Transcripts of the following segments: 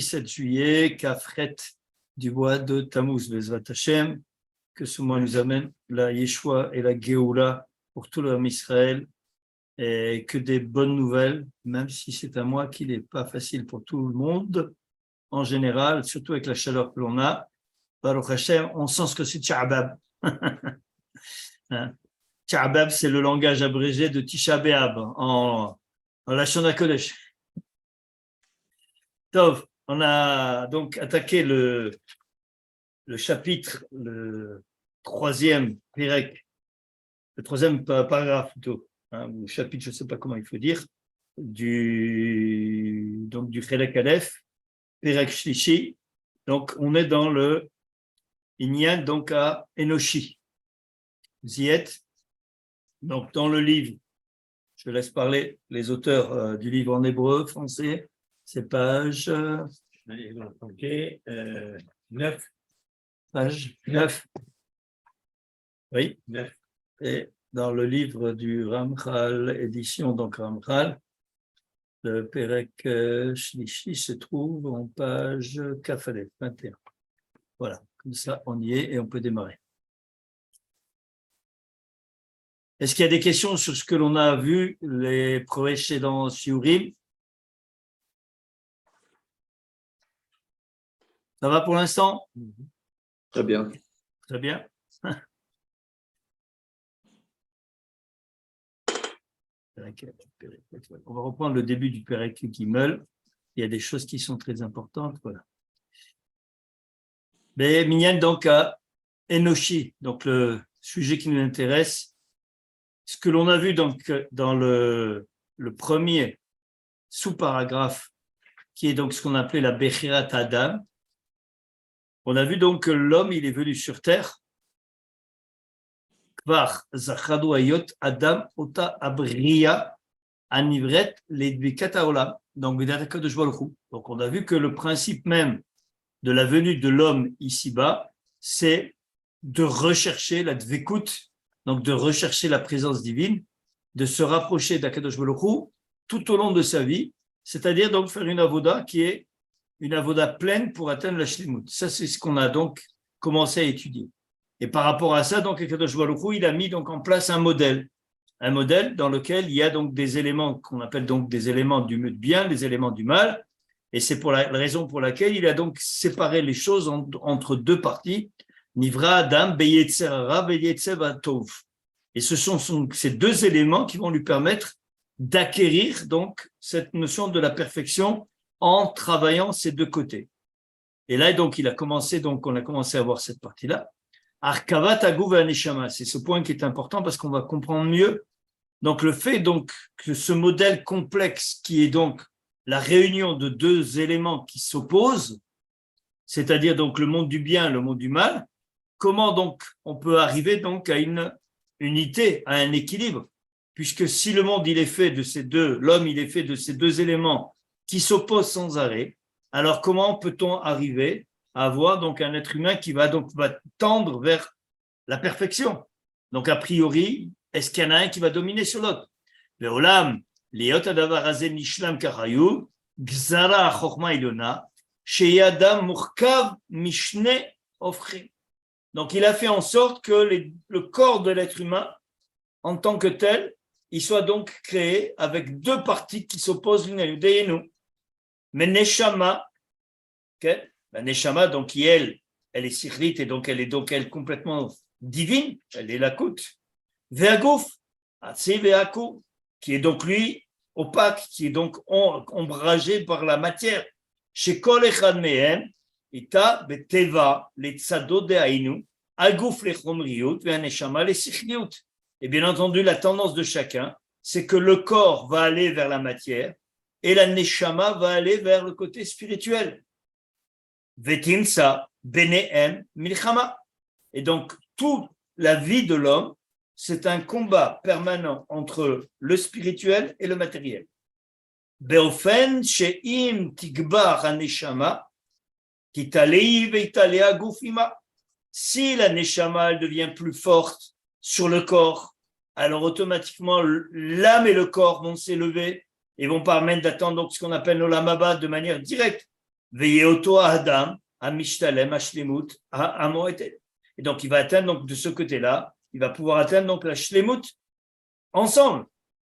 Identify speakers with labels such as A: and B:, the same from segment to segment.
A: 17 juillet, Kafret du mois de Tammuz, Bezrat Hashem, que ce mois nous amène la Yeshua et la Géoula pour tout l'homme Israël, et que des bonnes nouvelles, même si c'est un mois qui n'est pas facile pour tout le monde, en général, surtout avec la chaleur que l'on a. Baruch Hashem, on sent ce que c'est Tcha'abab. Tcha'abab, c'est le langage abrégé de Tisha B'Av en Lashon HaKodesh. Tov, on a donc attaqué le chapitre, le troisième Pérec, le troisième paragraphe plutôt, ou chapitre, je ne sais pas comment il faut dire, du Chelek Aleph, Pérec Shlishi. Donc, on est dans le Inyan, donc à Enoshi. Ziet. Donc, dans le livre, je laisse parler les auteurs du livre en hébreu, français, c'est page 9. Page 9. Oui, 9. Et dans le livre du Ramchal, édition donc Ramchal, le Pérec Shlishi se trouve en page Kafalef 21. Voilà, comme ça on y est et on peut démarrer. Est-ce qu'il y a des questions sur ce que l'on a vu, les précédents shiurim? Ça va pour l'instant?
B: Très bien.
A: Très bien. On va reprendre le début du Pérec Gimel. Il y a des choses qui sont très importantes. Voilà. Mais Minyan, donc, à Enoshi, donc le sujet qui nous intéresse. Ce que l'on a vu donc dans le premier sous-paragraphe, qui est donc ce qu'on appelait la Bechirat Adam, on a vu donc que l'homme, il est venu sur terre. Kvar Zachadu Ayot Adam Ota Abriya Anivret Ledbikata Olam. Donc, on a vu que le principe même de la venue de l'homme ici-bas, c'est de rechercher la dvekut, donc de rechercher la présence divine, de se rapprocher d'Akadosh Baruch Hu tout au long de sa vie, c'est-à-dire donc faire une avoda qui est une avoda pleine pour atteindre la shlimut. Ça, c'est ce qu'on a donc commencé à étudier. Et par rapport à ça, donc Akadosh Baruch Hu, il a mis donc en place un modèle dans lequel il y a donc des éléments qu'on appelle donc des éléments du bien, des éléments du mal, et c'est pour la raison pour laquelle il a donc séparé les choses entre deux parties. Nivra Adam, Beyetzer Hara, Beyetzer Tov. Et ce sont ces deux éléments qui vont lui permettre d'acquérir donc cette notion de la perfection en travaillant ces deux côtés. Et là, donc, on a commencé à voir cette partie-là. Arkavat Aguv Aneshama, c'est ce point qui est important parce qu'on va comprendre mieux. Donc, le fait donc que ce modèle complexe qui est donc la réunion de deux éléments qui s'opposent, c'est-à-dire donc le monde du bien, le monde du mal, comment donc on peut arriver donc à une unité, à un équilibre, puisque si le monde il est fait de ces deux, l'homme il est fait de ces deux éléments qui s'opposent sans arrêt, alors comment peut-on arriver à avoir donc un être humain qui va tendre vers la perfection? Donc a priori, est-ce qu'il y en a un qui va dominer sur l'autre? Ve'olam liot hadavar hazeh nishlam karayu gzara chokma ilona sheyadam murkav mishne ofrim. Donc, il a fait en sorte que le corps de l'être humain, en tant que tel, il soit donc créé avec deux parties qui s'opposent l'une à l'autre. Mais Neshama, okay? La Neshama, donc, qui elle est sichrite et donc elle est complètement divine, elle est la kout. Ve'agouf, Atsi ve'akou, qui est donc lui opaque, qui est donc ombragé par la matière. Chez Kol Echad Mehem, Ita beteva les tzadot de haïnu, agouf les chomriyut, ve'aneshama les sichliut. Et bien entendu, la tendance de chacun, c'est que le corps va aller vers la matière et la neshama va aller vers le côté spirituel. Vetinsa benehem milchama. Et donc, toute la vie de l'homme, c'est un combat permanent entre le spirituel et le matériel. Beofen she'im tigbar haneshama. Si la neshama elle devient plus forte sur le corps, alors automatiquement l'âme et le corps vont s'élever et vont permettre d'atteindre donc ce qu'on appelle l'olam haba de manière directe. Veyeoto Adam, Amishtalem, Ashlemut, Amoetet. Et donc, il va atteindre donc, de ce côté-là, il va pouvoir atteindre donc la Shlemut ensemble.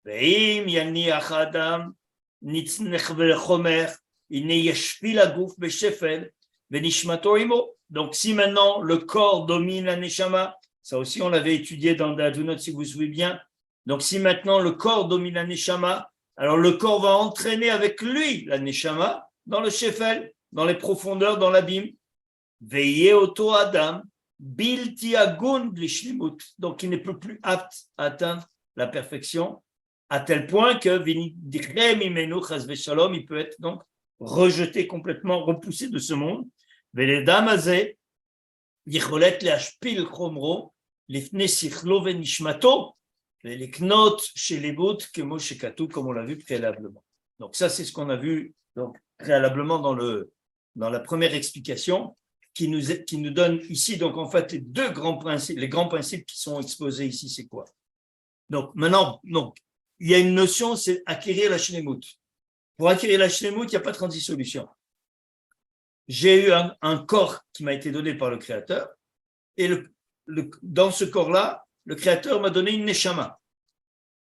A: Veim Yani Achadam, Nitznech Velchomer, Ine Yeshpi la Gouf Beshefel, Venishmato Imo. Donc, si maintenant le corps domine la Neshama, ça aussi on l'avait étudié dans la Adunot, si vous vous souvenez bien. Donc, si maintenant le corps domine la Neshama, alors le corps va entraîner avec lui la Neshama dans le Shefel, dans les profondeurs, dans l'abîme. Veillez auto Adam, bilti agun lishlimut. Donc, il ne peut plus apte à atteindre la perfection, à tel point que il peut être donc rejeté complètement, repoussé de ce monde. ולאדם הזה יכולת להשפיל חומרו לפני שכלו ונשמתו ולקנות שלמות כמו שכתוב, comme on l'a vu préalablement. Donc ça, c'est ce qu'on a vu donc, préalablement dans la première explication qui nous donne ici, donc en fait, les grands principes qui sont exposés ici, c'est quoi? Donc maintenant, donc, il y a une notion, c'est acquérir la shlemut. Pour acquérir la shlemut, il n'y a pas 36 solutions. J'ai eu un corps qui m'a été donné par le Créateur, et dans ce corps-là, le Créateur m'a donné une neshama.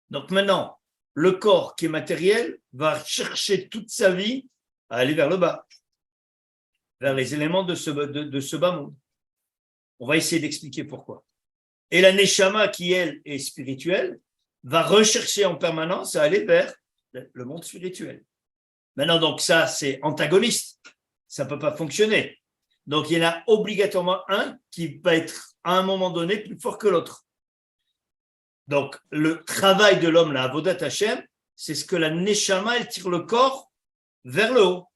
A: Donc maintenant, le corps qui est matériel va chercher toute sa vie à aller vers le bas, vers les éléments de ce bas monde. On va essayer d'expliquer pourquoi. Et la neshama, qui elle est spirituelle, va rechercher en permanence à aller vers le monde spirituel. Maintenant, donc ça, c'est antagoniste. Ça ne peut pas fonctionner. Donc, il y en a obligatoirement un qui va être, à un moment donné, plus fort que l'autre. Donc, le travail de l'homme, la Avodat Hashem, c'est ce que la Neshama, elle tire le corps vers le haut.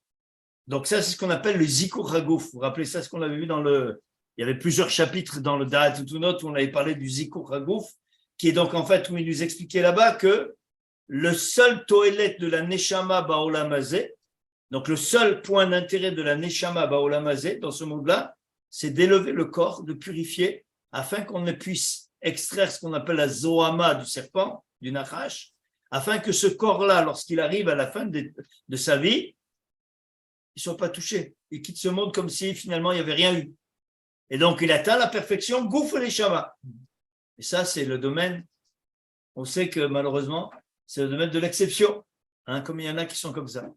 A: Donc, ça, c'est ce qu'on appelle le Zikur Hagouf. Vous vous rappelez ça, ce qu'on avait vu il y avait plusieurs chapitres dans le Da'at Utunot où on avait parlé du Zikur Hagouf, qui est donc, en fait, où il nous expliquait là-bas que le seul Toelet de la Neshama Ba'olam Hazeh, donc, le seul point d'intérêt de la Neshama Ba'olam Hazeh, dans ce monde-là, c'est d'élever le corps, de purifier, afin qu'on ne puisse extraire ce qu'on appelle la Zohama du serpent, du Nachash, afin que ce corps-là, lorsqu'il arrive à la fin de sa vie, il ne soit pas touché. Il quitte ce monde comme si finalement il n'y avait rien eu. Et donc, il atteint la perfection, Gouf Neshama. Et ça, c'est le domaine, on sait que malheureusement, c'est le domaine de l'exception, hein, comme il y en a qui sont comme ça.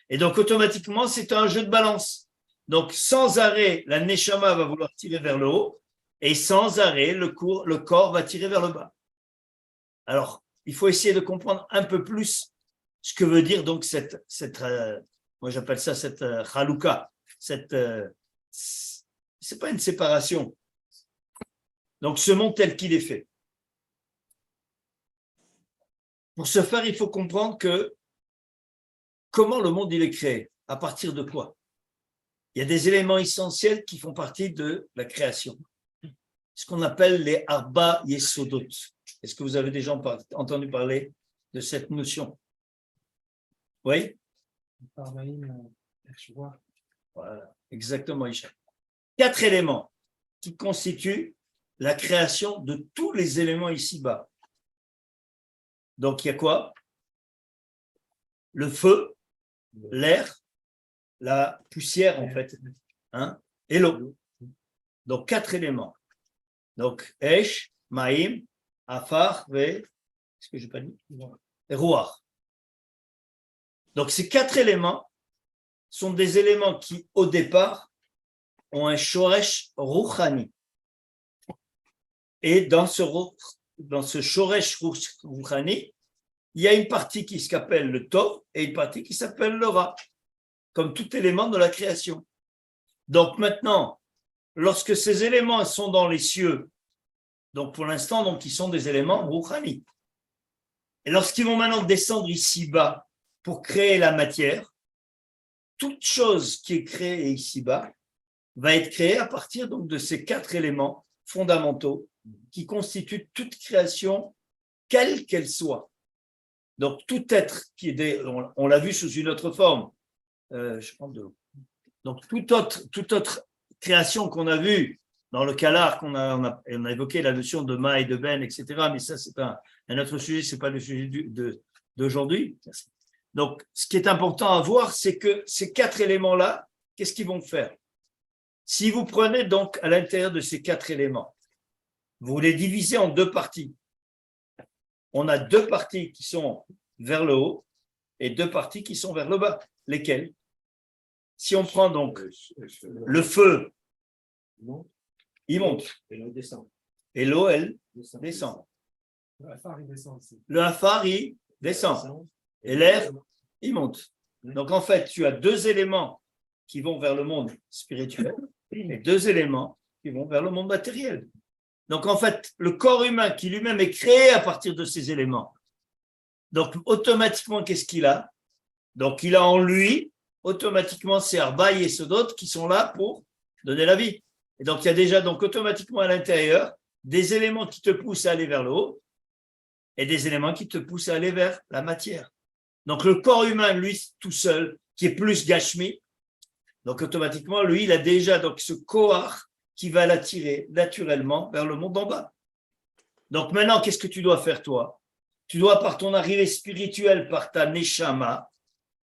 A: Et donc, automatiquement, c'est un jeu de balance. Donc, sans arrêt, la Neshama va vouloir tirer vers le haut et sans arrêt, le corps va tirer vers le bas. Alors, il faut essayer de comprendre un peu plus ce que veut dire donc moi j'appelle ça cette chalouka, c'est pas une séparation. Donc, ce monde tel qu'il est fait. Pour ce faire, il faut comprendre que comment le monde il est créé, à partir de quoi? Il y a des éléments essentiels qui font partie de la création, ce qu'on appelle les Arba Yesodot. Est-ce que vous avez déjà entendu parler de cette notion? Oui? Voilà, exactement, Isha. 4 éléments qui constituent la création de tous les éléments ici-bas. Donc, il y a quoi? Le feu, l'air, la poussière en fait, hein, et l'eau. Donc 4 éléments. Donc Esh, Maïm, Afar, est-ce que j'ai pas dit? Et Ruach. Donc ces 4 éléments sont des éléments qui au départ ont un shoresh ruchani. Et dans ce shoresh ruchani, il y a une partie qui s'appelle le Tov et une partie qui s'appelle le Ra, comme tout élément de la création. Donc maintenant, lorsque ces éléments sont dans les cieux, donc pour l'instant, donc ils sont des éléments rouchani. Et lorsqu'ils vont maintenant descendre ici-bas pour créer la matière, toute chose qui est créée ici-bas va être créée à partir donc de ces 4 éléments fondamentaux qui constituent toute création, quelle qu'elle soit. Donc, tout être qui est on l'a vu sous une autre forme. Donc, toute autre création qu'on a vue dans le Kalar, on a évoqué la notion de Ma et de Ben, etc. Mais ça, c'est un autre sujet, ce n'est pas le sujet d'aujourd'hui. Donc, ce qui est important à voir, c'est que ces 4 éléments-là qu'est-ce qu'ils vont faire? Si vous prenez donc à l'intérieur de ces 4 éléments, vous les divisez en 2 parties. On a 2 parties qui sont vers le haut et 2 parties qui sont vers le bas. Lesquelles? Si on prend donc le feu, il monte.
B: Et l'eau descend.
A: Et l'eau, elle descend.
B: Le hafar, il descend aussi.
A: Le hafar, il descend. Et l'air, il monte. Donc en fait, tu as 2 éléments qui vont vers le monde spirituel et 2 éléments qui vont vers le monde matériel. Donc en fait, le corps humain qui lui-même est créé à partir de ces éléments. Donc automatiquement, qu'est-ce qu'il a? Donc il a en lui automatiquement ces Arbaï et ceux d'autres qui sont là pour donner la vie. Et donc il y a déjà donc automatiquement à l'intérieur des éléments qui te poussent à aller vers le haut et des éléments qui te poussent à aller vers la matière. Donc le corps humain, lui, tout seul, qui est plus Gashmi, donc automatiquement, lui, il a déjà donc ce Kohar qui va l'attirer naturellement vers le monde en bas. Donc maintenant, qu'est-ce que tu dois faire, toi? Tu dois, par ton arrivée spirituelle, par ta Neshama,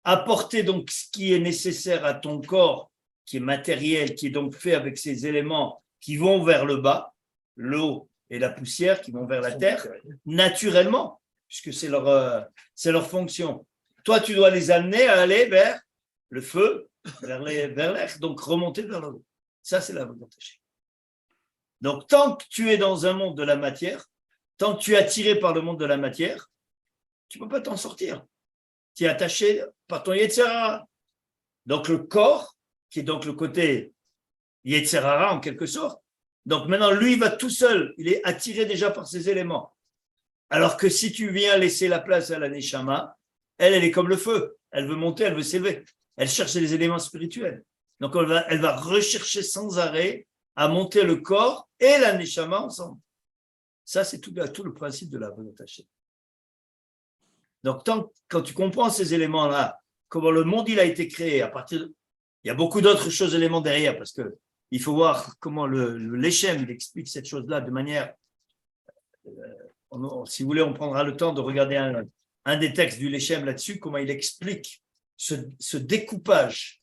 A: apporter donc ce qui est nécessaire à ton corps, qui est matériel, qui est donc fait avec ces éléments qui vont vers le bas, l'eau et la poussière qui vont vers la terre, naturellement, puisque c'est leur fonction. Toi, tu dois les amener à aller vers le feu, vers l'air, donc remonter vers le haut. Ça, c'est la volonté. Donc, tant que tu es dans un monde de la matière, tant que tu es attiré par le monde de la matière, tu ne peux pas t'en sortir. Tu es attaché par ton Yetzirara. Donc, le corps, qui est donc le côté Yetzirara en quelque sorte, donc maintenant, lui, il va tout seul, il est attiré déjà par ces éléments. Alors que si tu viens laisser la place à la Neshama, elle est comme le feu. Elle veut monter, elle veut s'élever. Elle cherche les éléments spirituels. Donc, elle va rechercher sans arrêt à monter le corps et la Neshama ensemble. Ça, c'est tout le principe de la volonté. Donc, quand tu comprends ces éléments-là, comment le monde il a été créé, il y a beaucoup d'autres choses, éléments derrière, parce que il faut voir comment l'Echem explique cette chose-là de manière. Si vous voulez, on prendra le temps de regarder un des textes du Lechem là-dessus, comment il explique ce découpage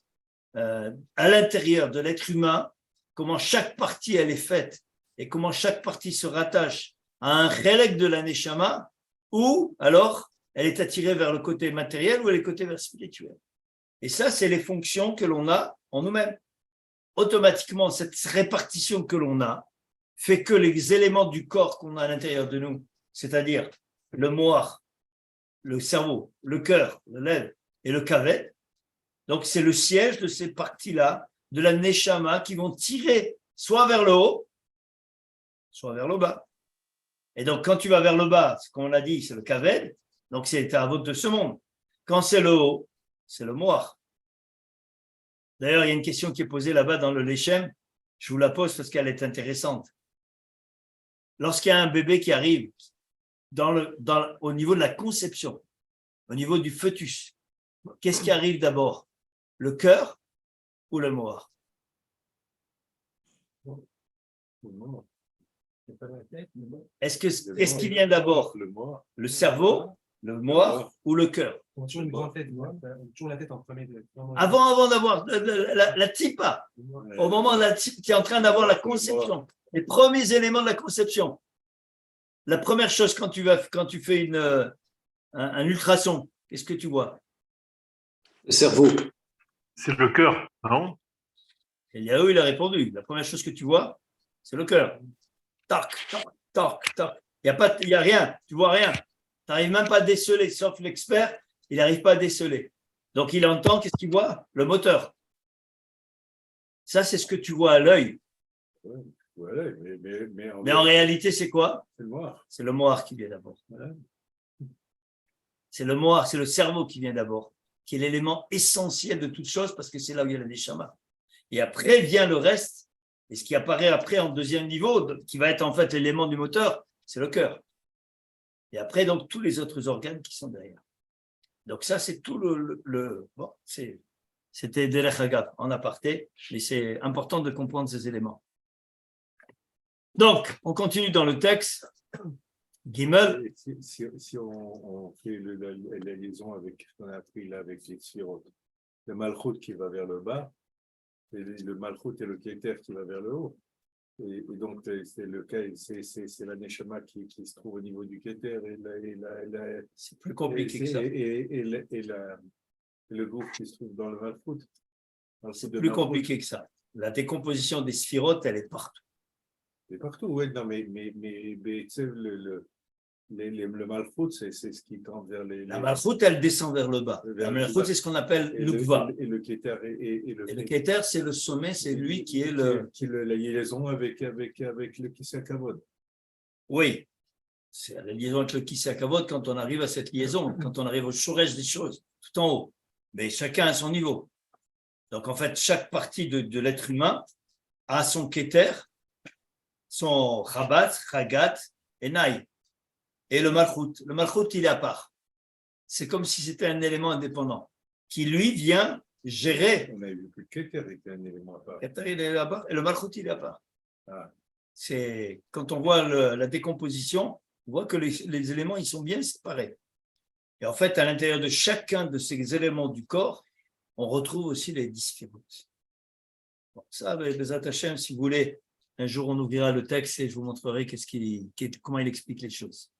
A: à l'intérieur de l'être humain, comment chaque partie elle est faite et comment chaque partie se rattache à un relègue de la Neshama, ou alors elle est attirée vers le côté matériel ou elle est côté vers le spirituel. Et ça, c'est les fonctions que l'on a en nous-mêmes. Automatiquement, cette répartition que l'on a fait que les éléments du corps qu'on a à l'intérieur de nous, c'est-à-dire le moar, le cerveau, le cœur, le lèvre et le kavet, donc c'est le siège de ces parties-là, de la neshama, qui vont tirer soit vers le haut, soit vers le bas. Et donc quand tu vas vers le bas, comme on l'a dit, c'est le kavet, donc c'est un vote de ce monde. Quand c'est le haut, c'est le moar. D'ailleurs, il y a une question qui est posée là-bas dans le Lechem, je vous la pose parce qu'elle est intéressante. Lorsqu'il y a un bébé qui arrive au niveau de la conception, au niveau du fœtus, qu'est-ce qui arrive d'abord? Le cœur ou le moar? Qu'est-ce qui vient d'abord? Le cerveau, le moar ou le cœur?
B: Toujours une grande tête, toujours la tête en premier.
A: Avant d'avoir la tipa, au moment où tu es en train d'avoir la conception, les premiers éléments de la conception. La première chose quand tu fais un ultrason, qu'est-ce que tu vois?
C: Le cerveau.
D: C'est le cœur, non?
A: Et Yahoo, il a répondu. La première chose que tu vois, c'est le cœur. Tac, tac, tac, tac. Il n'y a rien, tu vois rien. Tu n'arrives même pas à déceler, sauf l'expert, il n'arrive pas à déceler. Donc, il entend, qu'est-ce qu'il voit? Le moteur. Ça, c'est ce que tu vois à l'œil.
E: Ouais,
A: mais en réalité, c'est quoi?
E: C'est le moar.
A: C'est le moar qui vient d'abord.
E: Voilà.
A: C'est le moar, c'est le cerveau qui vient d'abord, qui est l'élément essentiel de toute chose parce que c'est là où il y a la neshama. Et après vient le reste, et ce qui apparaît après en deuxième niveau, qui va être en fait l'élément du moteur, c'est le cœur. Et après, donc, tous les autres organes qui sont derrière. Donc ça, c'est tout bon, c'était Derech Hagav en aparté, mais c'est important de comprendre ces éléments. Donc, on continue dans le texte. Gimel.
E: Si on fait la liaison avec ce qu'on a appris là avec les sirot, le malchut qui va vers le bas, le malchut et le keter qui va vers le haut. Et donc, c'est le cas, c'est la neshama qui se trouve au niveau du keter
A: C'est plus compliqué que ça.
E: et le groupe qui se trouve dans le malchut.
A: C'est plus compliqué que ça. La décomposition des sphirotes, elle est partout.
E: C'est partout, oui. Non, mais tu sais, le malchut, c'est ce qui tend vers les.
A: La malchut, elle descend vers le bas. La malchut, c'est ce qu'on appelle l'ukva.
E: Et le keter
A: Et le keter, c'est le sommet, c'est lui qui est le.
E: La liaison avec le Kisei Kavod.
A: Oui, c'est la liaison avec le Kisei Kavod quand on arrive à cette liaison, quand on arrive au shoresh des choses, tout en haut. Mais chacun à son niveau. Donc, en fait, chaque partie de l'être humain a son keter, son chabat, chagat et naï. Et le malchut. Le malchut, il est à part. C'est comme si c'était un élément indépendant qui, lui, vient gérer.
E: On a vu que le keter était un élément à part.
A: Le keter, il est à part et le malchut, il est à part.
E: Ah.
A: C'est, quand on voit la décomposition, on voit que les éléments, ils sont bien séparés. Et en fait, à l'intérieur de chacun de ces éléments du corps, on retrouve aussi les 10 sphirotes. Bon, ça, Bezat Hashem, si vous voulez, un jour on ouvrira le texte et je vous montrerai comment il explique les choses.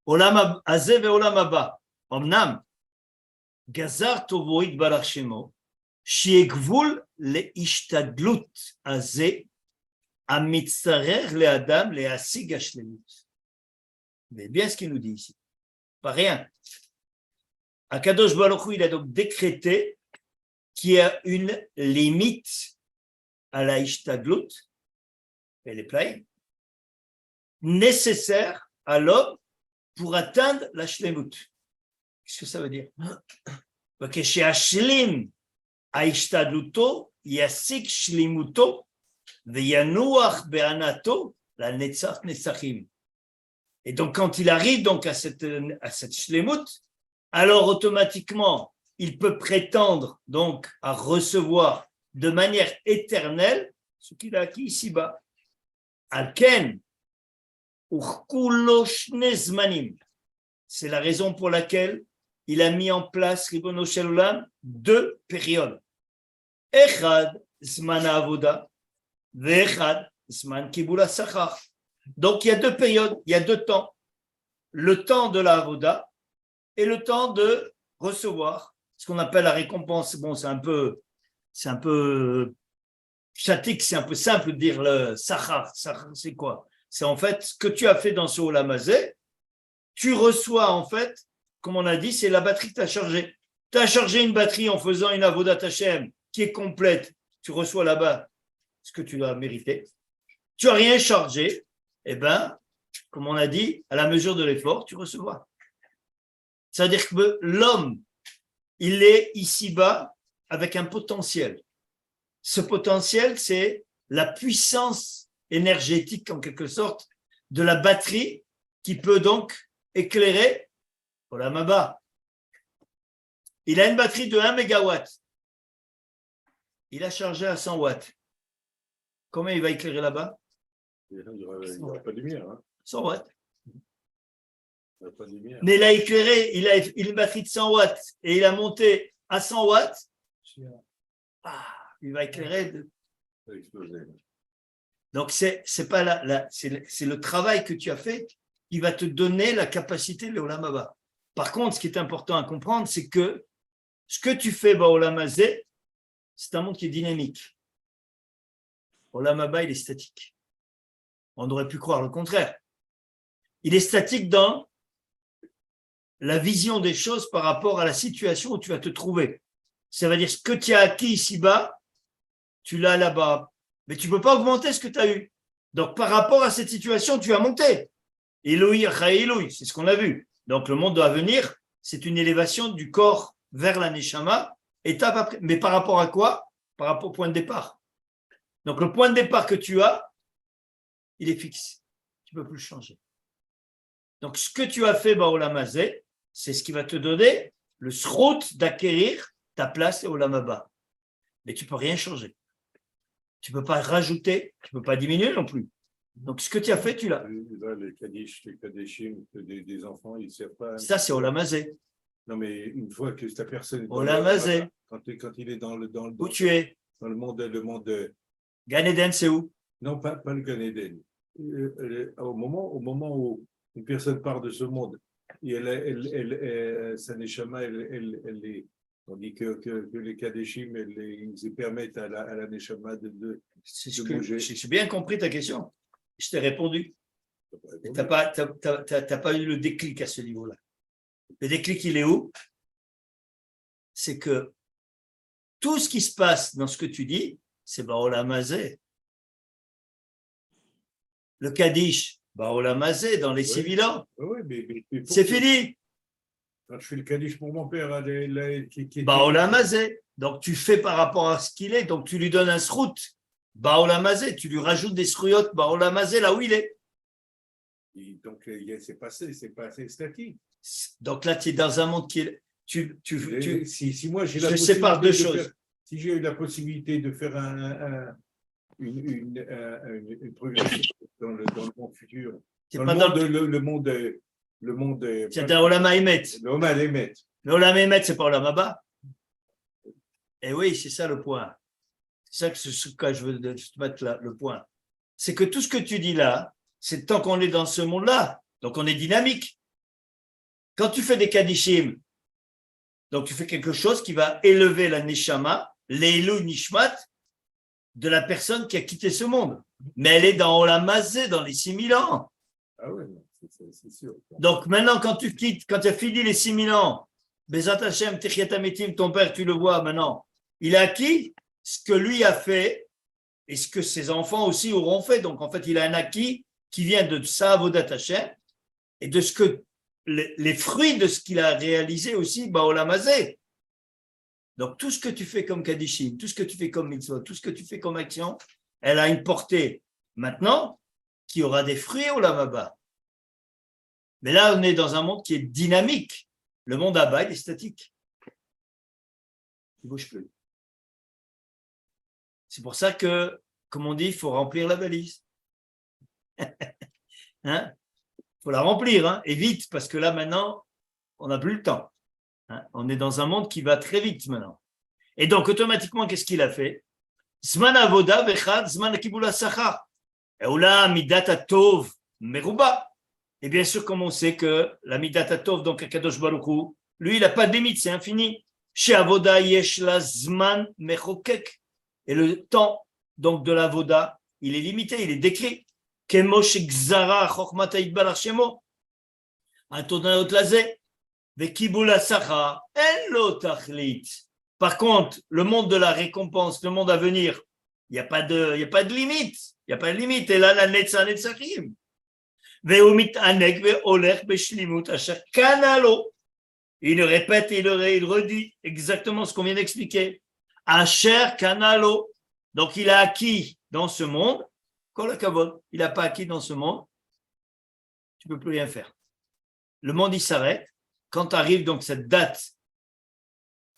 A: Olam Azeh ve Olam Haba. Omnam, Gazar Tovo Yitbarach Shemo, Sheyeh Gvul le'ishtadlut Azeh, Amitzarer le'adam le'asig hashlemut. Mais bien ce qu'il nous dit ici. Pas rien. Akadosh Baruch Hu, il a donc décrété qu'il y a une limite à la ishtadlut, et les plaines, nécessaire à l'homme pour atteindre la shlemut. Qu'est-ce que ça veut dire? Que chez Ashlim, à ishtadluto, yasik shlimuto, veyanuach be'anato, la netzach netzachim. Et donc, quand il arrive donc à cette shlemut, alors automatiquement, il peut prétendre donc à recevoir de manière éternelle ce qu'il a acquis ici-bas. Alken, uchkulo shne zmanim. C'est la raison pour laquelle il a mis en place, Ribono Shel Olam, 2 périodes. Echad zman avoda, ve'echad zman kibul sachar. Donc il y a 2 périodes, il y a 2 temps. Le temps de la avoda et le temps de recevoir ce qu'on appelle la récompense. Bon, c'est un peu chatique, c'est un peu simple de dire le sachar. Sachar, c'est quoi? C'est en fait ce que tu as fait dans ce Olam Hazeh, tu reçois en fait, comme on a dit, c'est la batterie que tu as chargée. Tu as chargé une batterie en faisant une avodat Hashem qui est complète, tu reçois là-bas ce que tu as mérité. Tu n'as rien chargé, eh bien, comme on a dit, à la mesure de l'effort, tu recevras. C'est-à-dire que l'homme, il est ici-bas avec un potentiel. Ce potentiel, c'est la puissance énergétique, en quelque sorte, de la batterie qui peut donc éclairer Olam Haba. Il a une batterie de 1 mégawatt. Il a chargé à 100 watts. Combien il va éclairer là-bas?
E: Il n'y aura pas de lumière. Hein.
A: 100 watts.
E: Il n'y aura pas de lumière.
A: Mais il a éclairé, il a une batterie de 100 watts et il a monté à 100 watts. Il va éclairer.
E: Ça a explosé.
A: Donc, c'est le travail que tu as fait qui va te donner la capacité de Olam Haba. Par contre, ce qui est important à comprendre, c'est que ce que tu fais Olam Hazeh, c'est un monde qui est dynamique. Olam Haba, il est statique. On aurait pu croire le contraire. Il est statique dans la vision des choses par rapport à la situation où tu vas te trouver. Ça veut dire ce que tu as acquis ici-bas, tu l'as là-bas. Mais tu ne peux pas augmenter ce que tu as eu. Donc, par rapport à cette situation, tu as monté. Elohi, Elohi, c'est ce qu'on a vu. Donc, le monde à venir, c'est une élévation du corps vers la Neshama, étape après. Mais par rapport à quoi? Par rapport au point de départ. Donc, le point de départ que tu as, il est fixe. Tu ne peux plus le changer. Donc, ce que tu as fait, Olam Hazeh, c'est ce qui va te donner le srout d'acquérir ta place au Olam Haba. Mais tu ne peux rien changer. Tu ne peux pas rajouter, tu ne peux pas diminuer non plus. Donc, ce que tu as fait, tu l'as.
E: Là, les Kadeshim, des enfants, ils ne servent pas.
A: Ça, c'est Olam Hazeh.
E: Non, mais une fois que ta personne est
A: Olam Hazeh.
E: quand il est dans le
A: Où tu es?
E: dans le monde
A: Gan Eden, c'est où?
E: non pas le Gan Eden. Au moment où une personne part de ce monde, et sa neshama, on dit que les Kadeshim, ils permettent à la neshama de bouger.
A: J'ai bien compris ta question. Je t'ai répondu. Tu n'as pas eu le déclic à ce niveau-là. Le déclic, il est où? C'est que tout ce qui se passe dans ce que tu dis, c'est Baolam Hazé. Le Kaddish, Baolam Hazé, dans les 6000 ans,
E: Oui, mais
A: c'est fini.
E: Quand je fais le Kaddish pour mon père,
A: Baolam Hazé. Donc tu fais par rapport à ce qu'il est, donc tu lui donnes un srout, Baolam Hazé, tu lui rajoutes des srouyotes, Baolam Hazé, là où il est.
E: Donc c'est passé statique.
A: Donc là, tu es dans un monde qui est.
E: Si moi j'ai
A: je sépare deux choses.
E: Si j'ai eu la possibilité de faire une progression dans le monde futur, le monde.
A: C'est un Olam Haemet.
E: Le Olam Haemet.
A: Le Olam Haemet, c'est pas Olam Haba. Et oui, c'est ça le point. C'est ça ce que je veux te mettre là, le point. C'est que tout ce que tu dis là, c'est tant qu'on est dans ce monde-là, donc on est dynamique. Quand tu fais des Kadishim, donc tu fais quelque chose qui va élever la Neshama, l'Eilu Nishmat, de la personne qui a quitté ce monde. Mais elle est dans Olam Hazé, dans les 6000 ans.
E: Ah oui, c'est sûr.
A: Donc maintenant, quand tu quittes, quand tu as fini les 6000 ans, Bezat Hashem, Techiyat Ametim, ton père, tu le vois maintenant, il a acquis ce que lui a fait et ce que ses enfants aussi auront fait. Donc en fait, il a un acquis qui vient de sa Avodat Hashem et de ce que les fruits de ce qu'il a réalisé aussi, Baolam Hazé. Donc tout ce que tu fais comme Kadishim, tout ce que tu fais comme mitzvot, tout ce que tu fais comme action, elle a une portée maintenant qui aura des fruits au Olam. Mais là, on est dans un monde qui est dynamique. Le monde Abba, il est statique. Il ne bouge plus. C'est pour ça que, comme on dit, il faut remplir la valise. Hein? Faut la remplir, hein, et vite, parce que là, maintenant, on n'a plus le temps. Hein? On est dans un monde qui va très vite maintenant. Et donc, automatiquement, qu'est-ce qu'il a fait? Zman avoda vechad zman kibula sachar. Eula midat atov meruba. Et bien sûr, comme on sait que la midat atov, donc Akadosh Baruch Hu, lui, il n'a pas de limite, c'est infini. Chez avoda yesh la zman mechokek. Et le temps, donc, de l'avoda, il est limité, il est décrit. Par contre, le monde de la récompense, le monde à venir, il n'y a pas de limite. Il n'y a pas de limite. Et là, la netza netzachim. Il répète, il redit exactement ce qu'on vient d'expliquer. Asher kanalo. Donc, il a acquis dans ce monde. Il n'a pas acquis dans ce monde, tu ne peux plus rien faire. Le monde, il s'arrête. Quand arrive donc cette date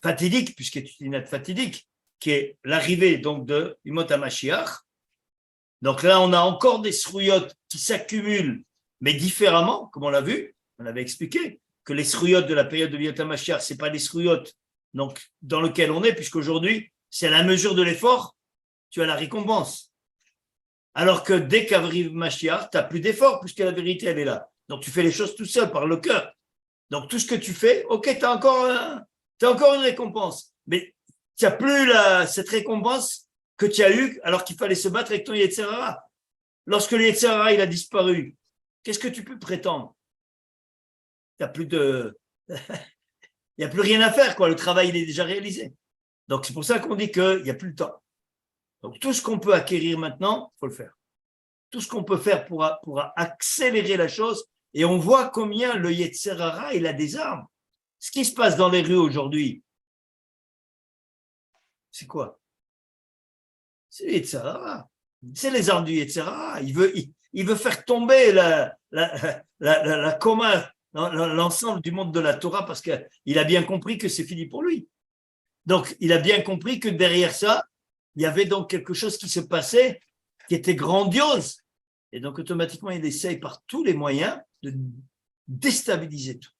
A: fatidique, puisque c'est une date fatidique, qui est l'arrivée donc de Yimot HaMashiach, donc là, on a encore des srouyotes qui s'accumulent, mais différemment, comme on l'a vu, on avait expliqué que les srouyotes de la période de Yimot HaMashiach, ce n'est pas des srouyotes donc, dans lesquelles on est, puisqu'aujourd'hui, c'est à la mesure de l'effort, tu as la récompense. Alors que dès qu'arrive Mashiach, tu n'as plus d'effort puisque la vérité, elle est là. Donc, tu fais les choses tout seul, par le cœur. Donc, tout ce que tu fais, ok, tu as encore une récompense. Mais tu n'as plus cette récompense que tu as eue alors qu'il fallait se battre avec ton Yetzer Hara. Lorsque le Yetzer Hara, il a disparu, qu'est-ce que tu peux prétendre? Tu n'as plus de... Il n'y a plus rien à faire, quoi. Le travail, il est déjà réalisé. Donc, c'est pour ça qu'on dit qu'il n'y a plus le temps. Donc, tout ce qu'on peut acquérir maintenant, il faut le faire. Tout ce qu'on peut faire pour accélérer la chose. Et on voit combien le Yetzer Hara, il a des armes. Ce qui se passe dans les rues aujourd'hui, c'est quoi? C'est le Yetzer Hara. C'est les armes du Yetzer Hara. Il veut faire tomber la coma, l'ensemble du monde de la Torah parce qu'il a bien compris que c'est fini pour lui. Donc, il a bien compris que derrière ça, il y avait donc quelque chose qui se passait qui était grandiose. Et donc, automatiquement, il essaye par tous les moyens de déstabiliser tout.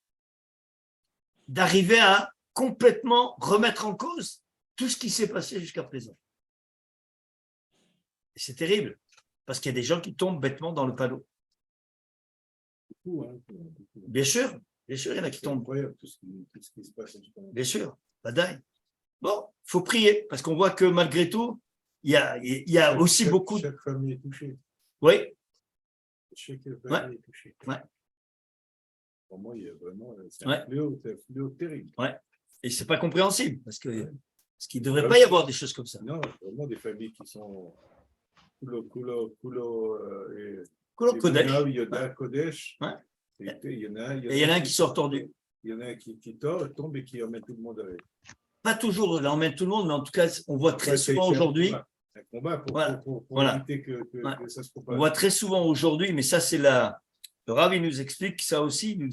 A: D'arriver à complètement remettre en cause tout ce qui s'est passé jusqu'à présent. Et c'est terrible, parce qu'il y a des gens qui tombent bêtement dans le panneau.
E: Tout, hein.
A: Bien sûr, il y en a qui
E: C'est
A: tombent.
E: incroyable tout ce qui se passe en ce moment.
A: Bien sûr, badaï. Bon, il faut prier, parce qu'on voit que malgré tout, il y a aussi beaucoup de...
E: Chaque famille est touchée.
A: Oui,
E: Chaque famille est touchée.
A: Ouais.
E: Pour moi, il y a vraiment c'est
A: Ouais.
E: un fléau terrible.
A: et c'est pas compréhensible, parce qu'il ne devrait
E: Ouais.
A: pas y avoir des choses comme ça.
E: Non, vraiment des familles qui sont Kulo, et
A: Kolo Kodesh.
E: Yoda, Kodesh.
A: Ouais.
E: Et il y en a
A: Et il y en a un qui sort tordu.
E: Il y en a un qui tombe et qui emmène tout le monde avec.
A: Pas toujours, là, on met tout le monde, mais en tout cas, on voit très
E: Ouais,
A: souvent
E: c'est
A: aujourd'hui.
E: un combat pour
A: Voilà.
E: voilà. Éviter que
A: Ouais.
E: ça se
A: On
E: propage.
A: voit très souvent aujourd'hui, mais ça, c'est la. Le Rav, il nous explique ça aussi, il nous